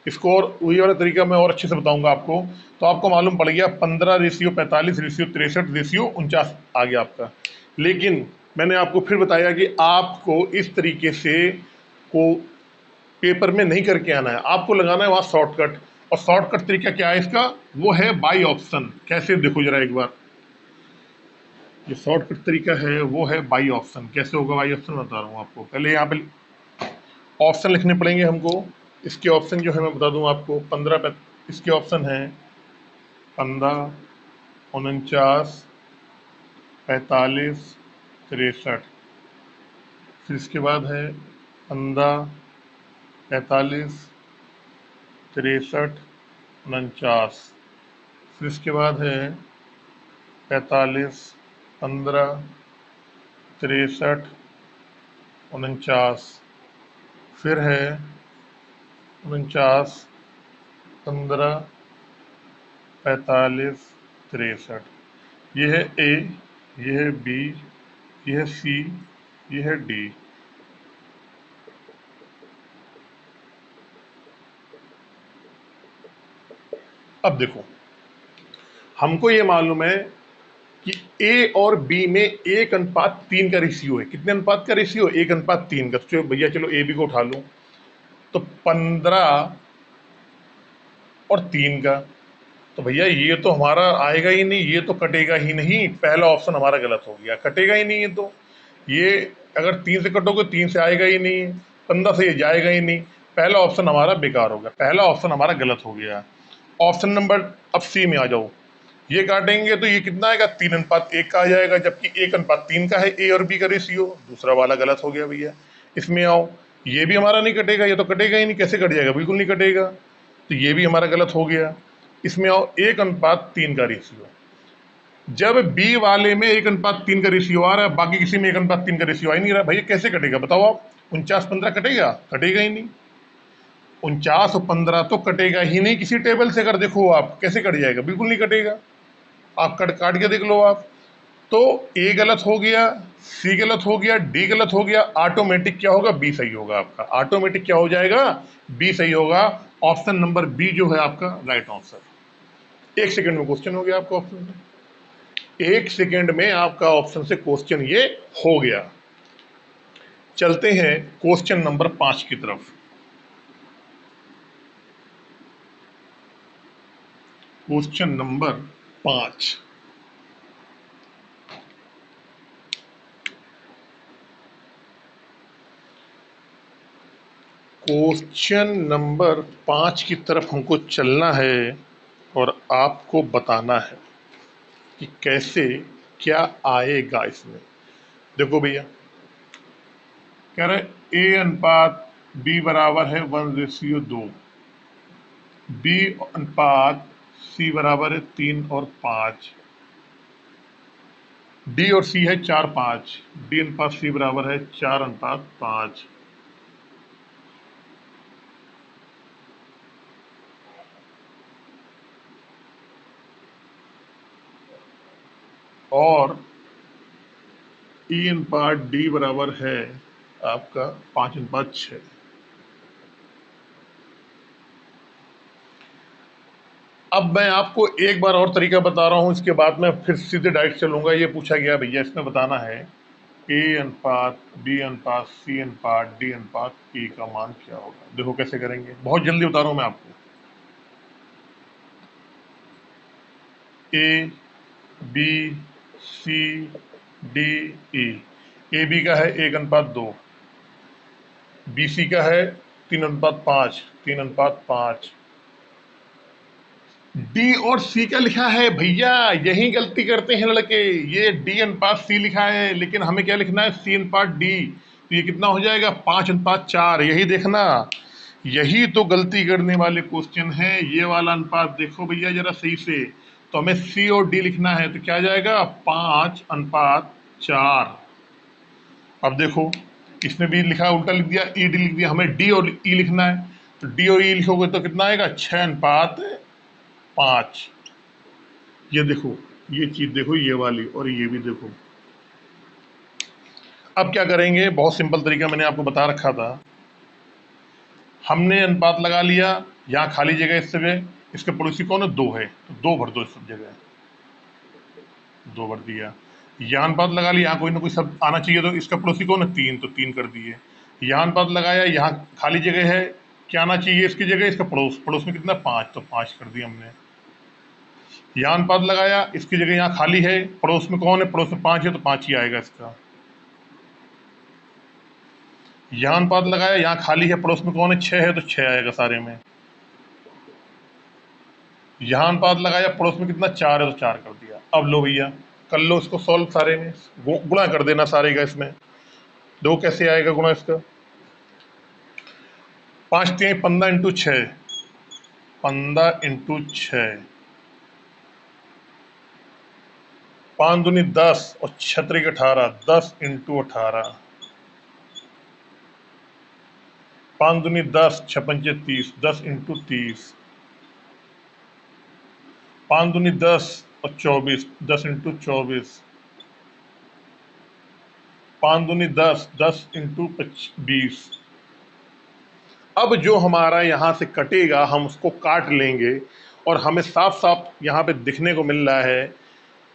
इसको और वही वाला तरीका मैं और अच्छे से बताऊंगा आपको। तो आपको मालूम पड़ गया 15 रेशियो 45 रेशियो 63 रेशियो 49 आ गया आपका। लेकिन मैंने आपको फिर बताया कि आपको इस तरीके से को पेपर में नहीं करके आना है, आपको लगाना है वहाँ शॉर्टकट। और शॉर्टकट तरीका क्या है इसका, वो है बाई ऑप्शन। कैसे, देखो जरा एक बार, ये शॉर्टकट तरीका है वो है बाई ऑप्शन। कैसे होगा बाई ऑप्शन, बता रहा हूँ आपको। पहले यहाँ पे ऑप्शन लिखने पड़ेंगे हमको। इसके ऑप्शन जो है मैं बता दूं आपको, 15 इसके ऑप्शन है 15 49 45 63, फिर इसके बाद है 15 45 63 49, फिर इसके बाद है 45 15 63 49, फिर है 49 15 45 63। ये है ए, ये है बी, ये है सी, ये है डी। अब देखो हमको ये मालूम है कि ए और बी में 1:3 का रेशियो है। कितने अनुपात का रेशियो, 1:3 का। तो भैया चलो ए बी को उठा लो, तो 15 और 3 का, तो भैया ये तो हमारा आएगा ही नहीं, ये तो कटेगा ही नहीं। पहला ऑप्शन हमारा गलत हो गया, कटेगा ही नहीं ये तो। ये अगर 3 से कटोगे 3 से आएगा ही नहीं, 15 से ये जाएगा ही नहीं। पहला ऑप्शन हमारा बेकार हो गया, पहला ऑप्शन हमारा गलत हो गया। ऑप्शन नंबर अब सी में आ जाओ, ये काटेंगे तो ये कितना आएगा, 3:1 का आ जाएगा, जबकि 1:3 का है ए और बी का रेशियो। दूसरा वाला गलत हो गया भैया। इसमें आओ, ये भी हमारा नहीं कटेगा, ये तो कटेगा ही नहीं। कैसे कट जाएगा, बिल्कुल नहीं कटेगा। तो ये भी हमारा गलत हो गया। इसमें आओ 1:3 का रेशियो। जब बी वाले में 1:3 का रेशियो आ रहा है, बाकी किसी में 1:3 का रेशियो आ ही नहीं रहा, भैया कैसे कटेगा बताओ आप? 49-15 कटेगा? कटेगा ही नहीं। 49 और 15 तो कटेगा ही नहीं किसी टेबल से। अगर देखो आप कैसे कट जाएगा, बिल्कुल नहीं कटेगा। आप कट काट के देख लो आप। तो ए गलत हो गया, सी गलत हो गया, डी गलत हो गया, ऑटोमेटिक क्या होगा? बी सही होगा आपका। ऑटोमेटिक क्या हो जाएगा? बी सही होगा। ऑप्शन नंबर बी जो है आपका राइट आंसर। 1 सेकंड में क्वेश्चन हो गया आपका ऑप्शन से। 1 सेकंड में आपका ऑप्शन से क्वेश्चन ये हो गया। चलते हैं क्वेश्चन नंबर 5 की तरफ। Question number 5। क्वेश्चन नंबर 5 की तरफ हमको चलना है और आपको बताना है कि कैसे क्या आएगा इसमें। देखो भैया, कह रहे ए अनुपात बी बराबर है 1:2, बी अनुपात सी बराबर है 3 और 5, डी और सी है 4-5, डी अनुपात सी बराबर है 4:5। और ई अनुपात डी बराबर है आपका 5:6। अब मैं आपको एक बार और तरीका बता रहा हूं, इसके बाद मैं फिर सीधे डायरेक्ट चलूंगा। ये पूछा गया भैया, इसमें बताना है ए अनुपात बी अनुपात सी अनुपात डी अनुपात ई का मान क्या होगा। देखो कैसे करेंगे, बहुत जल्दी बता रहा हूं मैं आपको। A B C D E. A B का है 1:2, बी सी का है 3:5, 3:5। डी और सी का लिखा है भैया, यही गलती करते हैं लड़के। ये डी अनुपात सी लिखा है, लेकिन हमें क्या लिखना है? सी अनुपात डी। तो ये कितना हो जाएगा? 5:4। यही देखना, यही तो गलती करने वाले क्वेश्चन है। ये वाला अनुपात देखो भैया जरा सही से। तो हमें सी और डी लिखना है, तो क्या जाएगा? 5:4। अब देखो, इसमें भी लिखा है, उल्टा लिख दिया, ई डी लिख दिया। हमें डी और ई लिखना है, तो डी और ई लिखोगे तो कितना आएगा? 6:5। ये देखो, ये चीज देखो, ये वाली, और ये भी देखो। अब क्या करेंगे? बहुत सिंपल तरीका मैंने आपको बता रखा था। हमने अनुपात लगा लिया, यहाँ खाली जगह इस जगह, इसके पड़ोसी कौन है? 2 है, तो 2 भर दो इस सब जगह, 2 भर दिया। यहाँ अनुपात लगा लिया, यहाँ कोई ना कोई सब आना चाहिए, तो इसका पड़ोसी कौन है? 3, तो 3 कर दिए। यहाँ अनुपात लगाया, यहाँ खाली जगह है, क्या आना चाहिए इसकी जगह? इसका पड़ोस, पड़ोस में कितना? 5, तो 5 कर दिया हमने। यहाँ अनुपात लगाया, इसकी जगह यहाँ खाली है, पड़ोस में कौन है? पड़ोस में 5 है, तो 5 ही आएगा इसका। यहाँ अनुपात लगाया, यहाँ खाली है, पड़ोस में कौन है? 6 है, तो 6 आएगा सारे में। यहाँ अनुपात लगाया, पड़ोस में कितना? 4 है, तो 4 कर दिया। अब लो भैया, कर लो इसको सॉल्व, सारे में गुणा कर देना सारे का इसमें। दो कैसे आएगा गुणा इसका? 5×3 15 × 6, 15 × 6, 5×2 10 और 6×3 18, 10 × 18, 5×2 10, 6×5 30, 10 × 30, 5×2 10 और 24, 10 × 24, 5×2 10, 10 × 20। अब जो हमारा यहाँ से कटेगा हम उसको काट लेंगे, और हमें साफ साफ यहाँ पे दिखने को मिल रहा है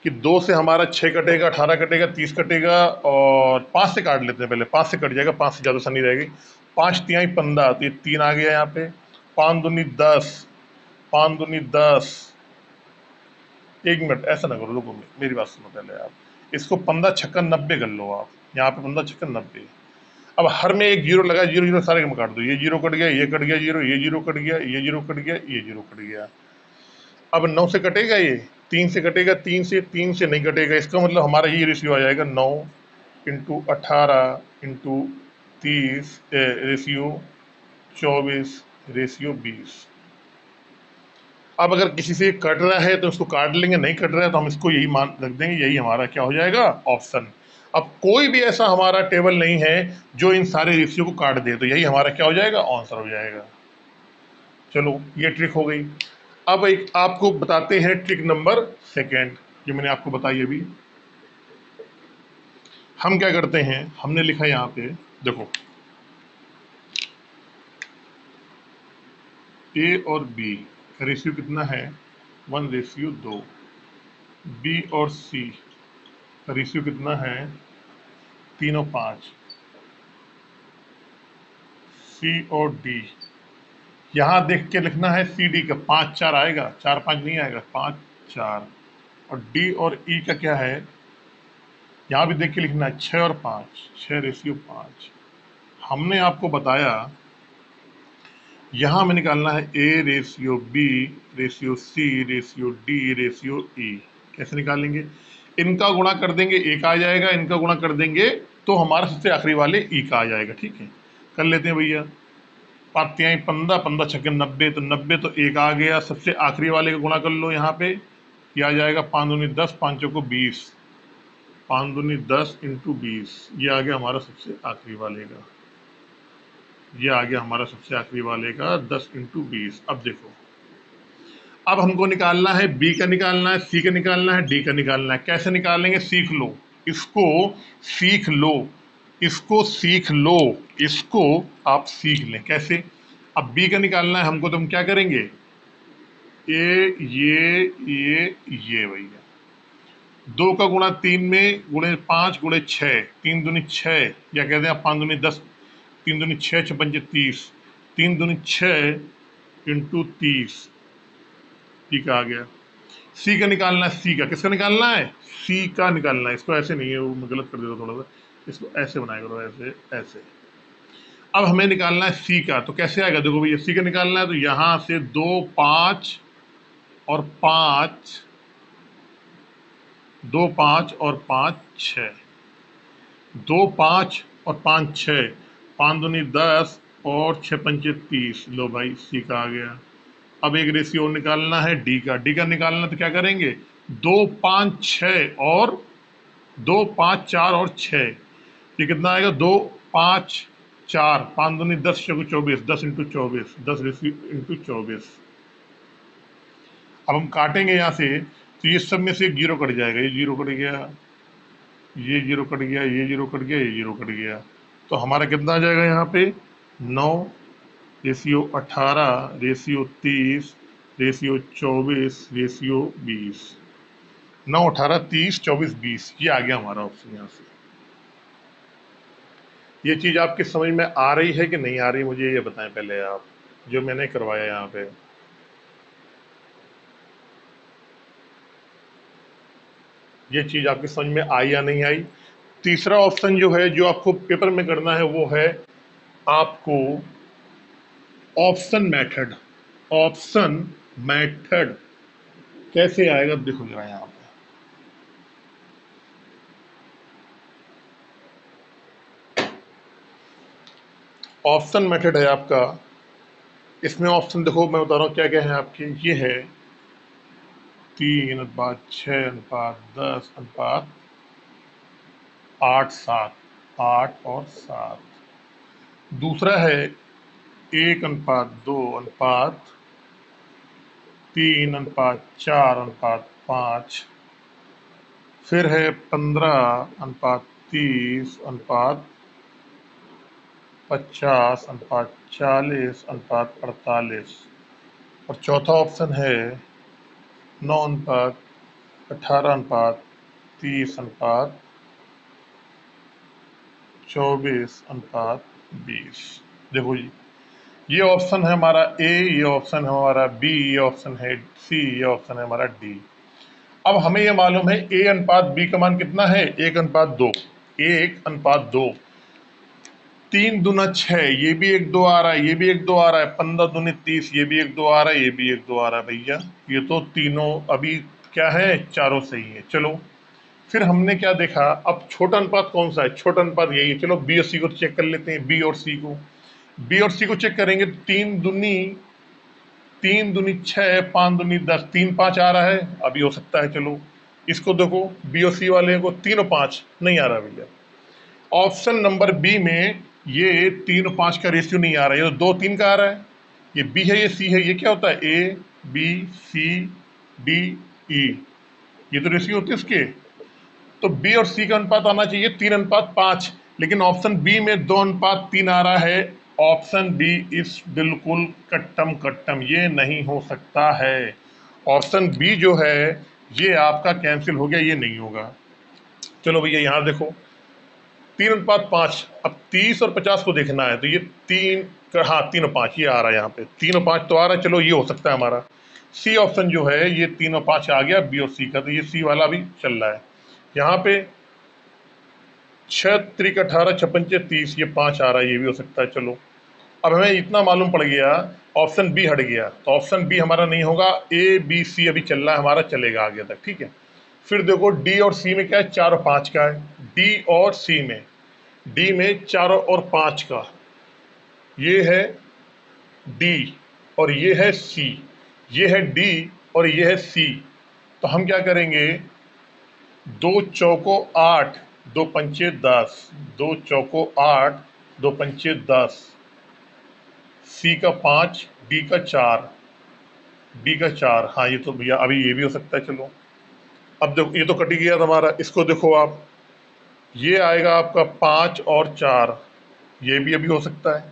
कि 2 से हमारा 6 कटेगा, 18 कटेगा, 30 कटेगा, और 5 से काट लेते हैं पहले। 5 से कट जाएगा, 5 से ज़्यादा सनी रहेगी। 5×3 15, तो ये 3 आ गया यहाँ पे। 5×2 10, 5×2 10। 1 मिनट, ऐसा ना करो, रुको, मेरी बात सुनो पहले आप। इसको 15×6 = 90 कर लो आप। यहाँ पे 15×6 = 90। अब हर में एक जीरो लगा, जीरो जीरो सारे में काट दो। ये जीरो कट गया, ये कट गया जीरो, ये जीरो कट गया, ये जीरो कट गया, ये जीरो कट गया। अब 9 से कटेगा, ये 3 से कटेगा, 3 से नहीं कटेगा। इसका मतलब हमारा ये रेशियो आ जाएगा 9 × 18 × 30 रेशियो 24 रेशियो 20। अब अगर किसी से कट रहा है तो उसको काट लेंगे, नहीं कट रहा है तो हम इसको यही मान रख देंगे, यही हमारा क्या हो जाएगा, ऑप्शन। अब कोई भी ऐसा हमारा टेबल नहीं है जो इन सारे रेशियो को काट दे, तो यही हमारा क्या हो जाएगा, आंसर हो जाएगा। चलो ये ट्रिक हो गई। अब एक आपको बताते हैं ट्रिक नंबर सेकेंड, जो मैंने आपको बताई अभी। हम क्या करते हैं, हमने लिखा यहाँ पे, देखो ए और बी का रेशियो कितना है, 1:2। बी और सी का रेशियो कितना है, 3:5। सी और डी, यहाँ देख के लिखना है सी डी का 5-4 आएगा, 4-5 नहीं आएगा, 5-4। और डी और ई का क्या है, यहाँ भी देख के लिखना है 6 और 5, 6:5। हमने आपको बताया यहाँ में निकालना है A ratio B ratio C ratio D ratio E. कैसे निकालेंगे, इनका गुणा कर देंगे एक आ जाएगा, इनका गुणा कर देंगे तो हमारा सबसे आखिरी वाले ई का आ जाएगा। ठीक है, कर लेते हैं भैया। 5×3 15, 15×6 90, तो 90 तो एक आ गया, सबसे आखिरी वाले का गुणा कर लो यहाँ पे, ये आ जाएगा 5×2 10, 5×4 20, 5×2 10 इंटू 20, ये आ गया हमारा सबसे आखिरी वाले का, ये आ गया हमारा सबसे आखिरी वाले का 10 इंटू 20। अब देखो, अब हमको निकालना है बी का, निकालना है सी का, निकालना है डी का, निकालना है। कैसे निकालेंगे, सीख लो इसको, सीख लो इसको, सीख लो इसको, आप सीख लें कैसे। अब बी का निकालना है हमको, तो हम क्या करेंगे, ये भैया 2 का गुणा 3 में गुणे 5 गुणे 6, 3×2 6, या कहते हैं 5×2 10, 3×2 6, 6×5 30, 3×2 6 इंटू 30, सी का आ गया। सी का निकालना है, सी का किसका निकालना है, सी का निकालना है। इसको ऐसे नहीं है, वो मैं गलत कर देता थोड़ा सा, इसको ऐसे बनाया करो, ऐसे ऐसे। अब हमें निकालना है सी का, तो कैसे आएगा, देखो भैया सी का निकालना है तो यहां से 2 5 और 5, 2 5 और 5 6, 2 5 और 5 6, 5×2 10 और 6×5 30। लो भाई सी का आ गया। अब एक रेशियो निकालना है डी का, डी का निकालना तो क्या करेंगे, 2 5 6 और 2 5 4 और 6, ये कितना आएगा, 2 5 4, 5×2 10 6 24, 10 इंटू 24, 10 इंटू 24। अब हम काटेंगे यहाँ से, तो ये सब में से एक जीरो कट जाएगा, ये जीरो कट गया, ये जीरो कट गया, ये जीरो कट गया, ये जीरो कट गया, तो हमारा कितना आ जाएगा यहाँ पे, 9 रेशियो 18 रेशियो 30 रेशियो 24 रेशियो 20, 9 18 30 24 20, ये आ गया हमारा ऑप्शन। यहाँ से ये चीज आपके समझ में आ रही है कि नहीं आ रही, मुझे ये बताएं पहले आप, जो मैंने करवाया यहाँ पे। ये चीज आपके समझ में आई या नहीं आई। तीसरा ऑप्शन जो है, जो आपको पेपर में करना है, वो है आपको ऑप्शन मेथड। ऑप्शन मेथड कैसे आएगा, देखो जरा यहाँ पे, ऑप्शन मेथड है आपका। इसमें ऑप्शन देखो, मैं बता रहा हूँ क्या क्या है आपके, ये है 3:6:10:8:7, 8 और 7। दूसरा है 1:2:3:4:5। फिर है 15:30:50:40:48। और चौथा ऑप्शन है 9:18:30:24:20। देखो जी, ये ऑप्शन है हमारा ए, ये ऑप्शन है हमारा बी, ये ऑप्शन है सी, ये ऑप्शन है हमारा डी। अब हमें ये मालूम है ए अनुपात बी का मान कितना है, 1:2, 1:2। 3×2 6, ये भी 1:2 आ रहा है, ये भी 1:2 आ रहा है, 15×2 30, ये भी 1:2 आ रहा है, ये भी 1:2 आ रहा है भैया। ये तो तीनों अभी क्या है, चारों सही है। चलो फिर हमने क्या देखा, अब छोटा अनुपात कौन सा है, छोटा अनुपात यही है। चलो बी और सी को चेक कर लेते हैं, बी और सी को, बी और सी को चेक करेंगे तो 3×2 3 दूनी 6, 5 दूनी 10, 3 5 आ रहा है, अभी हो सकता है। चलो इसको देखो, बी और सी वाले को 3 और 5 नहीं आ रहा भैया। ऑप्शन नंबर बी में ये 3 और 5 का रेशियो नहीं आ रहा है, ये तो 2 3 का आ रहा है। ये बी है, ये सी है, ये क्या होता है? ए बी सी डी ई, ये तो रेशियो होते हैं इसके। तो बी और सी का अनुपात आना चाहिए 3:5, लेकिन ऑप्शन बी में 2:3 आ रहा है। ऑप्शन बी इस बिल्कुल कट्टम कट्टम, ये नहीं हो सकता है। ऑप्शन बी जो है ये आपका कैंसिल हो गया, ये नहीं होगा। चलो भैया यहाँ देखो, 3:5। अब 30 और 50 को देखना है, तो ये 3, हाँ 3 और 5 ये आ रहा है, यहाँ पे 3 और 5 तो आ रहा है। चलो ये हो सकता है हमारा। सी ऑप्शन जो है ये 3 और 5 आ गया बी और सी का, तो ये सी वाला भी चल रहा है। यहाँ पे 6 त्रिक 18, 6 पंचे 30, ये 5 आ रहा है, ये भी हो सकता है। चलो अब हमें इतना मालूम पड़ गया, ऑप्शन बी हट गया, तो ऑप्शन बी हमारा नहीं होगा। ए बी सी अभी चल रहा है हमारा, चलेगा आगे तक, ठीक है। फिर देखो डी और सी में क्या है, 4 और 5 का है। डी और सी में, डी में 4 और 5 का, ये है डी और ये है सी, ये है डी और ये है सी। तो हम क्या करेंगे, 2 चौको 8, 2 पंचे 10, 2 चौको 8, 2 पंचे 10, सी का 5, डी का 4, डी का 4, हाँ ये तो भैया अभी ये भी हो सकता है। चलो अब देखो, ये तो कट ही गया हमारा, इसको देखो आप, ये आएगा आपका 5 और 4, ये भी अभी हो सकता है,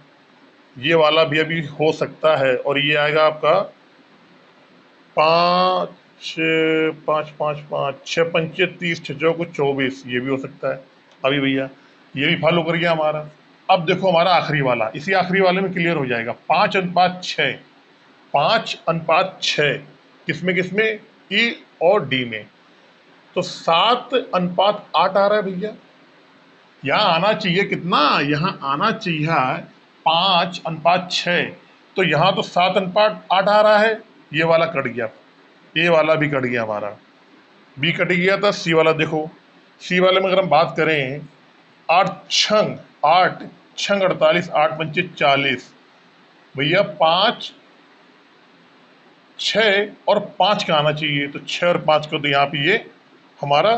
ये वाला भी अभी हो सकता है, और ये आएगा आपका 5 5 5 5, 6 पंचे 30, 6 चौको 24, ये भी हो सकता है अभी भैया, ये भी फॉलो कर गया हमारा। अब देखो हमारा आखिरी वाला, इसी आखिरी वाले में क्लियर हो जाएगा। 5:6, 5:6 किसमें किसमें, ई और डी में। तो 7:8 आ रहा है भैया। यहाँ आना चाहिए कितना, यहाँ आना चाहिए 5:6, तो यहाँ तो 7:8 आ रहा है, ये वाला कट गया, ए वाला भी कट गया हमारा, बी कट गया था। सी वाला देखो, सी वाले में अगर हम बात करें, 8 छंग 48, 8 पंचे 40, भैया 5 6 और 5 का आना चाहिए, तो 6 और 5 को, तो यहाँ पे ये हमारा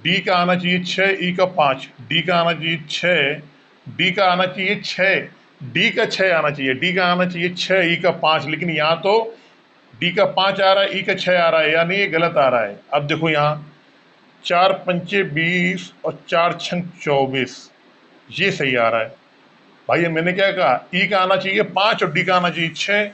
डी का आना चाहिए 6, ई का 5, डी का आना चाहिए 6, डी का आना चाहिए 6, डी का 6 आना चाहिए, डी का आना चाहिए 6, ई का 5, लेकिन यहाँ तो डी का 5 आ रहा है, ई का 6 आ रहा है, यानी ये गलत आ रहा है। अब देखो यहाँ 4 पंचे 20 और 4 छंग 24, ये सही आ रहा है। भाई मैंने क्या कहा, ई का आना चाहिए 5 और डी का आना चाहिए 6,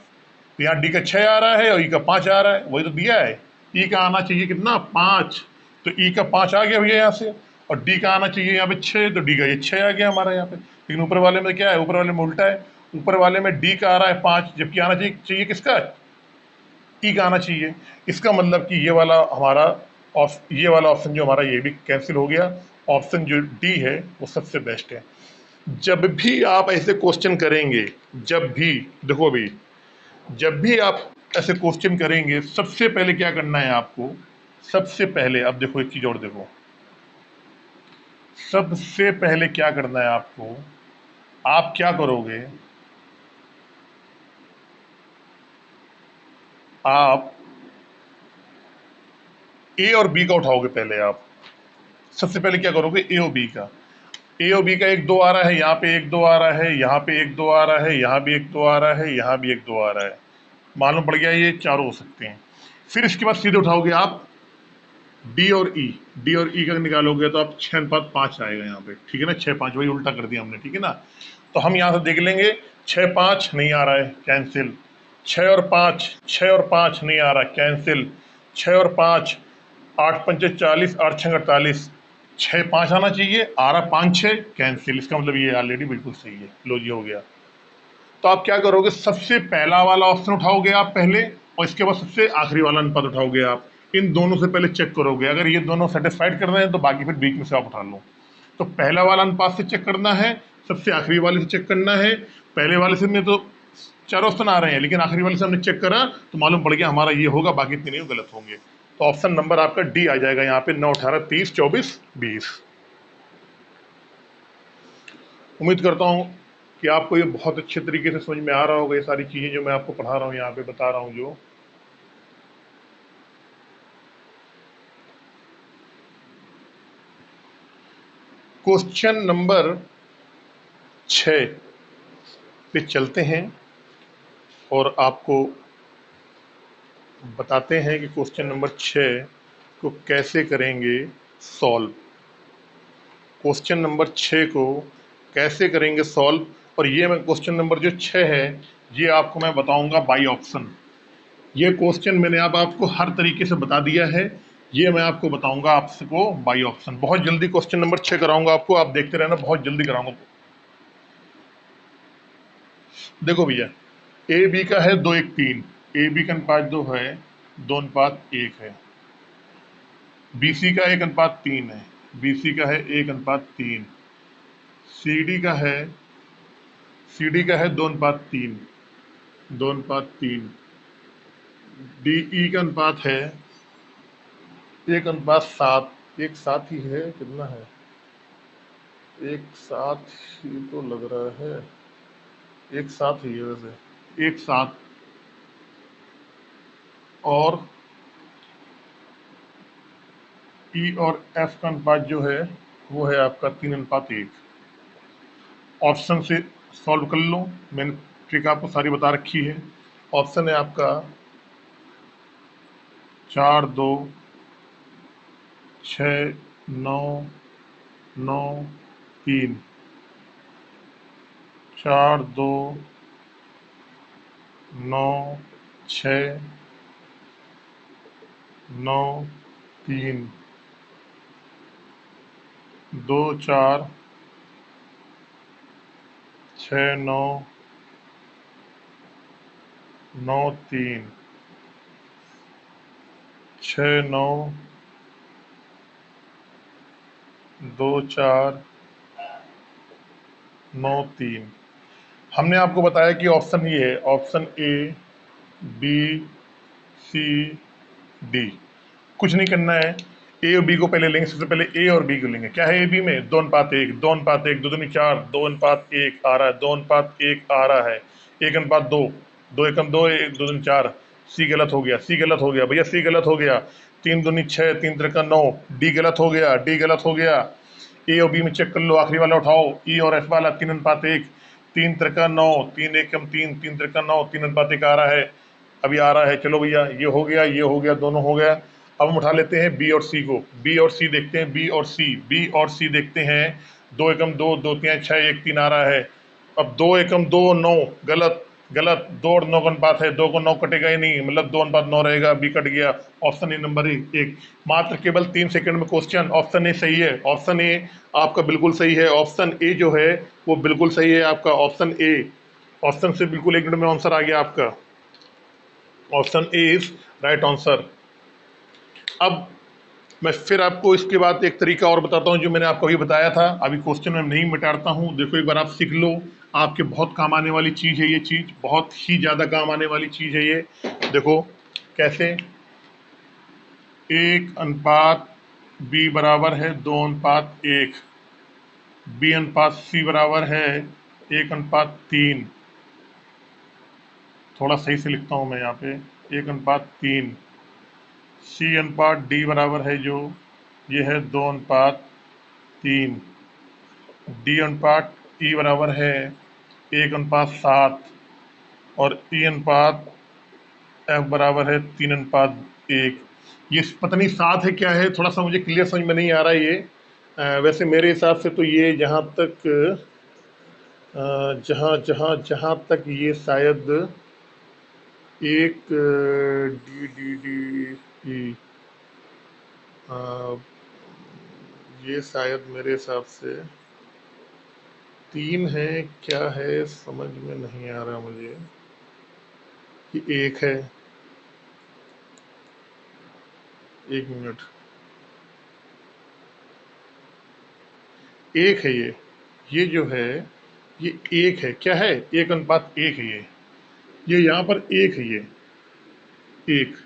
तो यहाँ डी का 6 आ रहा है और ई का 5 आ रहा है, वही तो दिया है। ई का आना चाहिए कितना, 5, तो ई का 5 आ गया भैया यहाँ से, और डी का आना चाहिए यहाँ पे 6, तो डी का ये 6 आ गया हमारा यहाँ पे। लेकिन ऊपर वाले में क्या है, ऊपर वाले में उल्टा है, ऊपर वाले में डी का आ रहा है 5, जबकि आना चाहिए किसका, ई का आना चाहिए। इसका मतलब कि ये वाला हमारा ये वाला ऑप्शन जो हमारा, ये भी कैंसिल हो गया। ऑप्शन जो डी है वो सबसे बेस्ट है। जब भी आप ऐसे क्वेश्चन करेंगे, जब भी देखो अभी, जब भी आप ऐसे क्वेश्चन करेंगे, सबसे पहले क्या करना है आपको, सबसे पहले अब देखो एक चीज और देखो, सबसे पहले क्या करना है आपको, आप क्या करोगे, आप ए और बी का उठाओगे पहले। आप सबसे पहले क्या करोगे, ए और बी का, ए और बी का 1 2 आ रहा है, यहाँ पे 1 2 आ रहा है, यहाँ पे 1 2 आ रहा है, यहाँ भी 1 2 आ रहा है, यहाँ भी 1 2 आ रहा है, मालूम पड़ गया ये चारों हो सकते हैं। फिर इसके बाद सीधे उठाओगे आप डी और ई, डी और ई का निकालोगे तो आप 6:5 आएगा यहाँ पे, ठीक है ना, 6 5, वही उल्टा कर दिया हमने, ठीक है ना। तो हम यहाँ से देख लेंगे, 6 5 नहीं आ रहा है, कैंसिल, 6 और 5, 6 और 5 नहीं आ रहा, कैंसिल, 6 और 5, 8 पंचे 40, 8 छंग 48, 6 5 आना चाहिए, आ रहा 5 6, कैंसिल। इसका मतलब ये ऑलरेडी बिल्कुल सही है, लो जी हो गया। तो आप क्या करोगे, सबसे पहला वाला ऑप्शन उठाओगे आप पहले, और इसके बाद सबसे आखिरी वाला अनुपात उठाओगे आप। इन दोनों से पहले चेक करोगे, अगर ये दोनों सेटिस्फाइड कर रहे हैं तो बाकी फिर बीच में से आप उठा लो। तो पहला वाला अनुपात से चेक करना है, सबसे आखिरी वाले से चेक करना है। पहले वाले से में तो 4 ऑप्शन आ रहे हैं, लेकिन आखिरी वाले से हमने चेक करा तो मालूम पड़ गया हमारा ये होगा, बाकी तीनों गलत होंगे। तो ऑप्शन नंबर आपका डी आ जाएगा यहाँ पे, 9 18 30 24 20। उम्मीद करता हूँ कि आपको ये बहुत अच्छे तरीके से समझ में आ रहा होगा, ये सारी चीज़ें जो मैं आपको पढ़ा रहा हूँ, यहाँ पे बता रहा हूँ जो। क्वेश्चन नंबर 6 पे चलते हैं और आपको बताते हैं कि क्वेश्चन नंबर 6 को कैसे करेंगे सॉल्व। क्वेश्चन नंबर 6 को कैसे करेंगे सॉल्व, और ये मैं क्वेश्चन नंबर जो 6 है ये आपको मैं बताऊंगा बाय ऑप्शन। ये क्वेश्चन मैंने अब आपको हर तरीके से बता दिया है, ये मैं आपको बताऊंगा आपको बाय ऑप्शन। बहुत जल्दी क्वेश्चन नंबर 6 कराऊंगा आपको, आप देखते रहना, बहुत जल्दी कराऊंगा। देखो भैया, ए बी का है 2:1:3, ए बी का अनुपात जो है 2:1 है। बी सी का 1:3 है, बी सी का है 1:3। सी डी का है, सी डी का है 2:3, 2:3। डी ई का अनुपात है 1:7, 1:7 ही है, कितना है, 1:7 ही तो लग रहा है, 1:7 ही है वैसे, 1:7। और ई और एफ का अनुपात जो है वो है आपका 3:1। ऑप्शन से सॉल्व कर लो, मैंने ट्रिक आपको सारी बता रखी है। ऑप्शन है आपका 4, 2, 6, 9, 9, 3। 4, 2, 9, 6, 9, 3, 2, 4, 6, 9, 9, 3, 6, 9, 2, 4, 9, 3। हमने आपको बताया कि ऑप्शन ये है, option A B C D. कुछ नहीं करना है, ए और बी को पहले लेंगे। सबसे पहले ए और बी को लेंगे। क्या है ए बी में, 2:1, 2:1, 2 दूनी 4, 2:1 आ रहा है, 2:1 आ रहा है, 1:2, 2:1, 1 2 दूनी 4। सी गलत हो गया, सी गलत हो गया भैया, सी गलत हो गया। 3 दूनी 6, 3 9। डी गलत हो गया, डी गलत हो गया। ए और बी में चेक कर लो, आखिरी वाला उठाओ, ई और एफ वाला 3:1, 3 3 9, 3 1 3, 3 3 9, 3:1 आ रहा है, अभी आ रहा है। चलो भैया, ये हो गया, ये हो गया, दोनों हो गया। अब हम उठा लेते हैं बी और सी को, बी और सी देखते हैं, बी और सी, बी और सी देखते हैं। 2 1 2, 2 3 6, 1 3 आ रहा है। अब 2 1 2 9, गलत, गलत। 2 और 9 का अनुपात है, 2 को 9 कटेगा ही नहीं, मतलब 2:9 रहेगा, बी कट गया। ऑप्शन ए नंबर एक। मात्र केवल 3 सेकंड में क्वेश्चन। ऑप्शन ए सही है, ऑप्शन ए आपका बिल्कुल सही है, ऑप्शन ए जो है वो बिल्कुल सही है आपका, ऑप्शन ए। ऑप्शन से बिल्कुल 1 मिनट में आंसर आ गया आपका, option A is right answer. अब मैं फिर आपको इसके बाद एक तरीका और बताता हूं जो मैंने आपको अभी बताया था, अभी क्वेश्चन में नहीं मिटाता हूं। देखो एक बार आप सीख लो, आपके बहुत काम आने वाली चीज है ये चीज, बहुत ही ज्यादा काम आने वाली चीज है ये। देखो कैसे, 1:, बी बराबर है 2:1, बी अनुपात सी बराबर है 1:3। थोड़ा सही से लिखता हूं मैं यहाँ पे, 1:3। सी अनुपात डी बराबर है जो, ये है 2:3। डी अनुपात ई बराबर है 1:7। और ई अनुपात एफ बराबर है 3:1। ये पता नहीं 7 है क्या है, थोड़ा सा मुझे क्लियर समझ में नहीं आ रहा है ये। वैसे मेरे हिसाब से तो ये जहाँ तक जहाँ जहाँ जहाँ तक ये शायद एक डी डी डी ई, ये शायद मेरे हिसाब से 3 है, क्या है समझ में नहीं आ रहा मुझे, कि 1 है। 1 मिनट, 1 है ये जो है ये 1 है, क्या है, 1:1 है ये यहाँ पर 1 है ये, 1।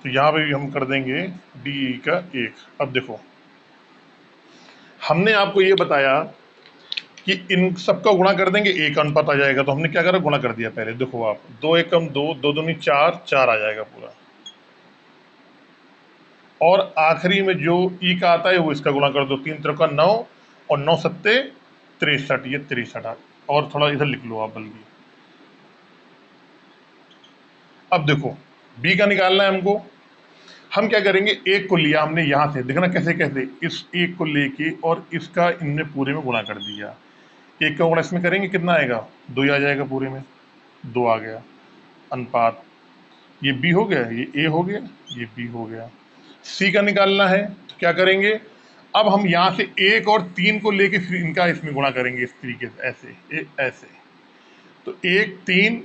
तो यहाँ पे भी हम कर देंगे डी का 1। अब देखो, हमने आपको ये बताया कि इन सबका गुणा कर देंगे, एक अनुपात आ जाएगा। तो हमने क्या करा, गुणा कर दिया पहले। देखो आप, 2 एकम 2, 2 दूनी 4, 4 आ जाएगा पूरा। और आखिरी में जो ई का आता है वो इसका गुणा कर दो, 3 त्रिका 9 और 9 सत्ते 63, ये 63। और थोड़ा इधर लिख लो आप बल्कि। अब देखो बी का निकालना है हमको। हम क्या करेंगे, एक को लिया हमने यहां से, देखना कैसे कैसे, इस एक को लेके और इसका इनने पूरे में गुणा कर दिया। एक का गुणा इसमें करेंगे, कितना आएगा, 2 आ जाएगा पूरे में, 2 आ गया अनुपात। ये बी हो गया, ये ए हो गया, ये बी हो गया। सी का निकालना है तो क्या करेंगे, अब हम यहां से 1 और 3 को लेके फिर इनका इसमें गुणा करेंगे इस तरीके से, ऐसे ऐसे। तो 1 3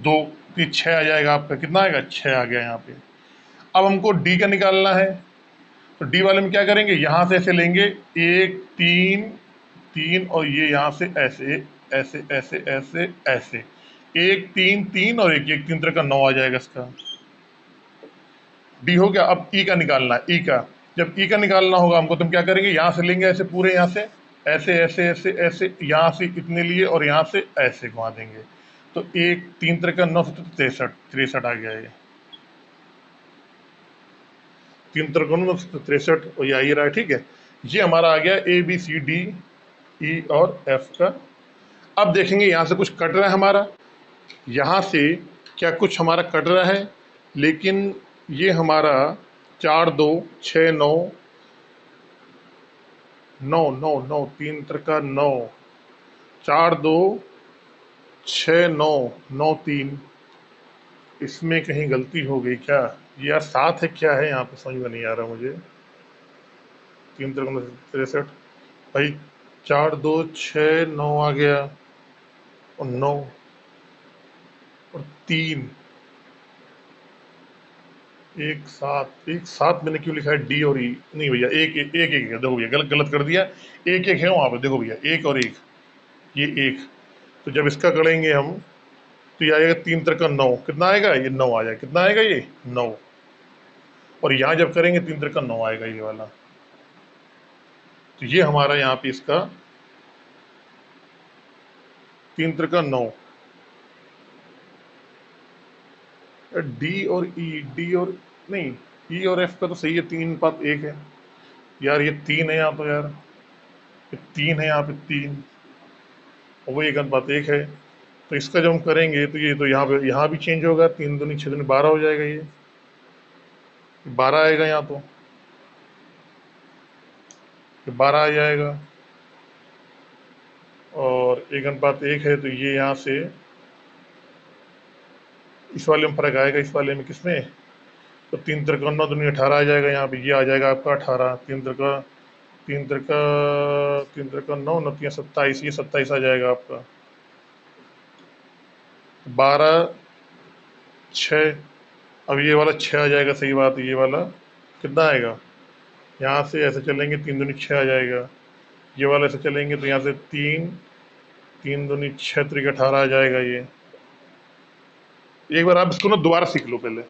2, ये 6 आ जाएगा आपका, कितना आएगा, 6 आ गया यहाँ पे। अब हमको डी का निकालना है, तो डी वाले में क्या करेंगे, यहां से ऐसे लेंगे, 1 3 3 और ये यहां से ऐसे ऐसे ऐसे ऐसे ऐसे, 1 3 3 और 1 1, 3 तरह का 9 आ जाएगा इसका। डी हो गया। अब ई का निकालना है, ई का, जब ई का निकालना होगा हमको तो हम क्या करेंगे, यहां से लेंगे ऐसे पूरे, यहां से ऐसे ऐसे ऐसे ऐसे, यहां से इतने लिए और यहां से ऐसे घुमा देंगे। तो 1 3 तरह का 9 63, 63 आ गया ये, 3 तरह का 9 63, और ये आ ही रहा है, ठीक है। ये हमारा आ गया ए बी सी डी ई और एफ का। अब देखेंगे यहां से कुछ कट रहा है हमारा, यहाँ से क्या कुछ हमारा कट रहा है, लेकिन ये हमारा 4 2 6 9 9 9 9, 3 त्रिका 9, 4 2 6 9 9 3, इसमें कहीं गलती हो गई क्या, या 7 है, क्या है यहाँ पे समझ में नहीं आ रहा मुझे। 3 त्रिका 63 भाई, 4 2 6 9 आ गया, और 9 और 3 एक साथ, एक साथ मैंने क्यों लिखा है डी और ई, नहीं भैया, एक एक एक, एक है, देखो भैया गलत गलत कर दिया, एक एक है वहां पे, देखो भैया, एक और एक, ये एक। तो जब इसका करेंगे हम तो ये आएगा 3 त्रिका 9, कितना आएगा, ये 9 आ जाएगा, कितना आएगा ये 9। और यहाँ जब करेंगे 3 त्रिका 9 आएगा ये वाला। तो ये हमारा यहाँ पे इसका 3 त्रिका 9, डी और ई, डी और नहीं, ई और एफ का तो सही है, 3:1 है यार, ये 3 है यहाँ तो यार, ये 3 है यहाँ पे, 3 और वो 1:1 है। तो इसका जब हम करेंगे तो ये तो यहाँ पे, यहाँ भी चेंज होगा, 3 दूनी 6 दूनी 12 हो जाएगा, ये 12 आएगा यहाँ, तो ये 12 आ जाएगा। और 1:1 है, तो ये यहाँ से इस वाले में फर्क आएगा, इस वाले में किसमें, तो 3 त्रिका 9 दूनी 18 आ जाएगा यहाँ पे, ये आ जाएगा आपका 18, 3 त्रिका 9 9 3 27, ये 27 आ जाएगा आपका। 12 6, अब ये वाला 6 आ जाएगा, सही बात है, ये वाला कितना आएगा, यहाँ से ऐसे चलेंगे 3 दूनी 6 आ जाएगा, ये वाला ऐसे चलेंगे तो यहाँ से 3 3 दूनी 6 त्रिक 18 आ जाएगा ये। एक बार आप इसको ना दोबारा सीख लो पहले,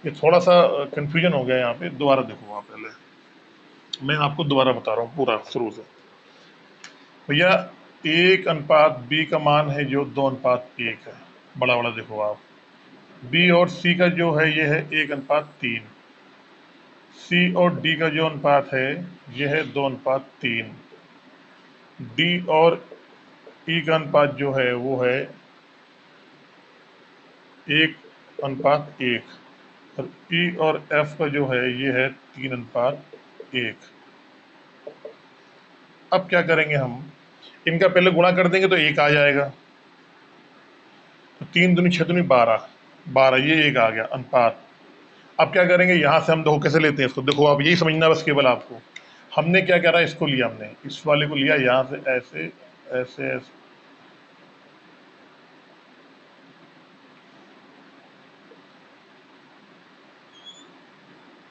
ये थोड़ा सा कंफ्यूजन हो गया यहाँ पे, दोबारा देखो आप पहले, मैं आपको दोबारा बता रहा हूँ पूरा शुरू से। भैया 1:b का मान है जो 2:1 है, बड़ा बड़ा देखो आप। बी और सी का जो है ये है 1:3, सी और डी का जो अनुपात है ये है 2:3, डी और ई का अनुपात जो है वो है 1:1, और ई और एफ का जो है ये है 3:1। अब क्या करेंगे हम, इनका पहले गुणा कर देंगे तो 1 आ जाएगा, तो 3 दूनी 6 दूनी 12, 12 ये 1 आ गया अनुपात। अब क्या करेंगे, यहाँ से हम देखो कैसे लेते हैं इसको, देखो आप यही समझना बस केवल आपको। हमने क्या करा, इसको लिया, हमने इस वाले को लिया, यहाँ से ऐसे ऐसे ऐसे,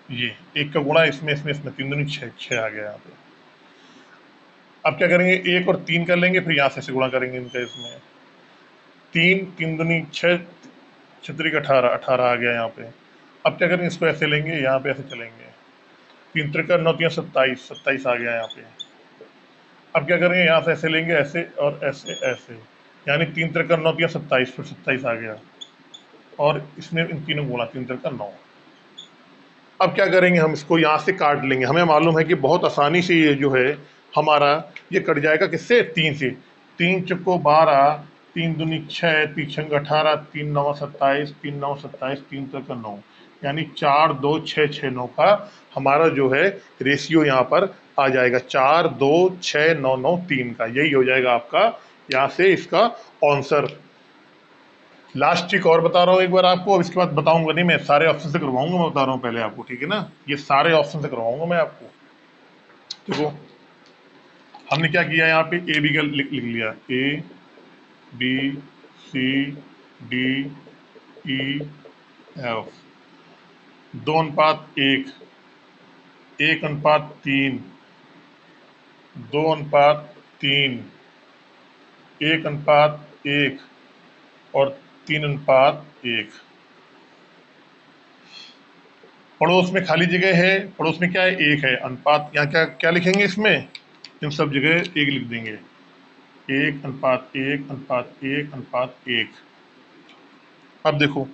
ये 1 का गुणा इसमें इसमें इसमें, 3 दूनी 6, 6 आ गया यहाँ पे। अब क्या करेंगे, 1 और 3 कर लेंगे, फिर यहाँ से ऐसे गुणा करेंगे इनका, इसमें 3 3 दूनी 6, 6 त्रिक 18, 18 आ गया यहाँ पे। अब क्या करेंगे, इसको ऐसे लेंगे, यहाँ पे ऐसे चलेंगे, 3 त्रिक 9 3 27, 27 आ गया यहाँ पे। अब क्या करेंगे, यहाँ से ऐसे लेंगे, ऐसे और ऐसे ऐसे, यानी 3 त्रिक 9 दिया 27, फिर 27 आ गया और इसने इन तीनों गुणा, 3 त्रिक 9। अब क्या करेंगे, हम इसको यहाँ से काट लेंगे। हमें मालूम है कि बहुत आसानी से ये जो है हमारा ये कट जाएगा, किससे, 3 से। 3 चौको 12, 3 दूनी 6, 3 छंग 18, 3 नौ 27, 3 9 27, 3 त्रिक 9, यानी 4 2 6 6 9 का हमारा जो है रेशियो यहाँ पर आ जाएगा। 4 2 6 9 9 3 का, यही हो जाएगा आपका यहाँ से इसका आंसर। लास्ट ट्रिक और बता रहा हूँ एक बार आपको, अब इसके बाद बताऊंगा नहीं, मैं सारे ऑप्शन से करवाऊंगा, मैं बता रहा हूँ पहले आपको, ठीक है ना। ये सारे ऑप्शन से करवाऊंगा मैं आपको। देखो हमने क्या किया, यहाँ पे ए बी का लिख लिया, A B C D E F, 2:1, 1:3, 2:3, 1:1 और 3:1। पड़ोस में खाली जगह है, पड़ोस में क्या है, 1 है, अनुपात यहाँ क्या क्या लिखेंगे, इसमें इन सब जगह 1 लिख देंगे, 1:1, 1:1, 1:1। अब देखो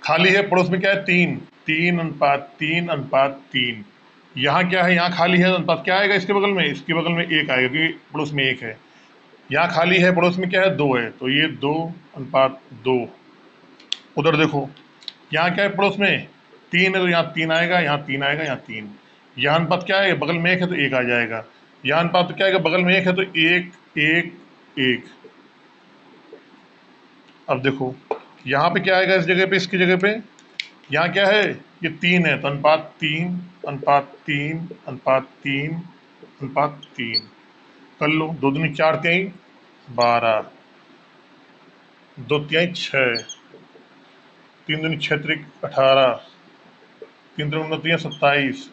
खाली है, पड़ोस में क्या है, 3, 3:3:3। यहाँ क्या है, यहाँ खाली है, अनुपात क्या आएगा इसके बगल में, इसके बगल में 1 आएगा, क्योंकि पड़ोस में 1 है। यहाँ खाली है, पड़ोस में क्या है, 2 है, तो ये 2:2। उधर देखो यहाँ क्या है, पड़ोस में 3 है, तो यहाँ 3 आएगा, यहाँ 3 आएगा, यहाँ 3। यहाँ अनुपात क्या है, बगल में 1 है तो 1 आ जाएगा। यहाँ अनुपात क्या आएगा, बगल में 1 है तो 1 1 1। अब देखो यहाँ पे क्या आएगा, इस जगह पे, इसकी जगह पे यहाँ क्या है, ये 3 है, तो अनुपात 3, अनुपात 3, अनुपात 3, अनुपात 3 कर लो। 2 दूनी 4 3 12, 2 3 6, 3 दूनी 6 त्रिक 18, 3 त्रिक 29 27,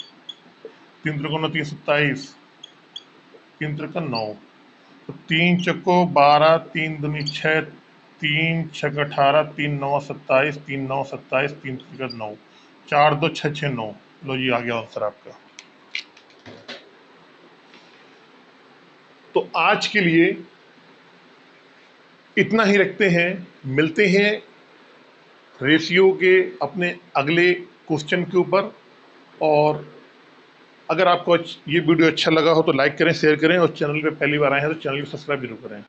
3 त्रिक 29 27, 3 त्रिक 9, तो 3 चक्को 12, 3 दूनी 6, 3 छक 18, 3 9 27, 3 9 27, 3 त्रिक 9, 4 2 6 6 9। लो जी, आ गया आंसर आपका। तो आज के लिए इतना ही रखते हैं, मिलते हैं रेशियो के अपने अगले क्वेश्चन के ऊपर। और अगर आपको ये वीडियो अच्छा लगा हो तो लाइक करें, शेयर करें, और चैनल पे पहली बार आए हैं तो चैनल को सब्सक्राइब जरूर करें।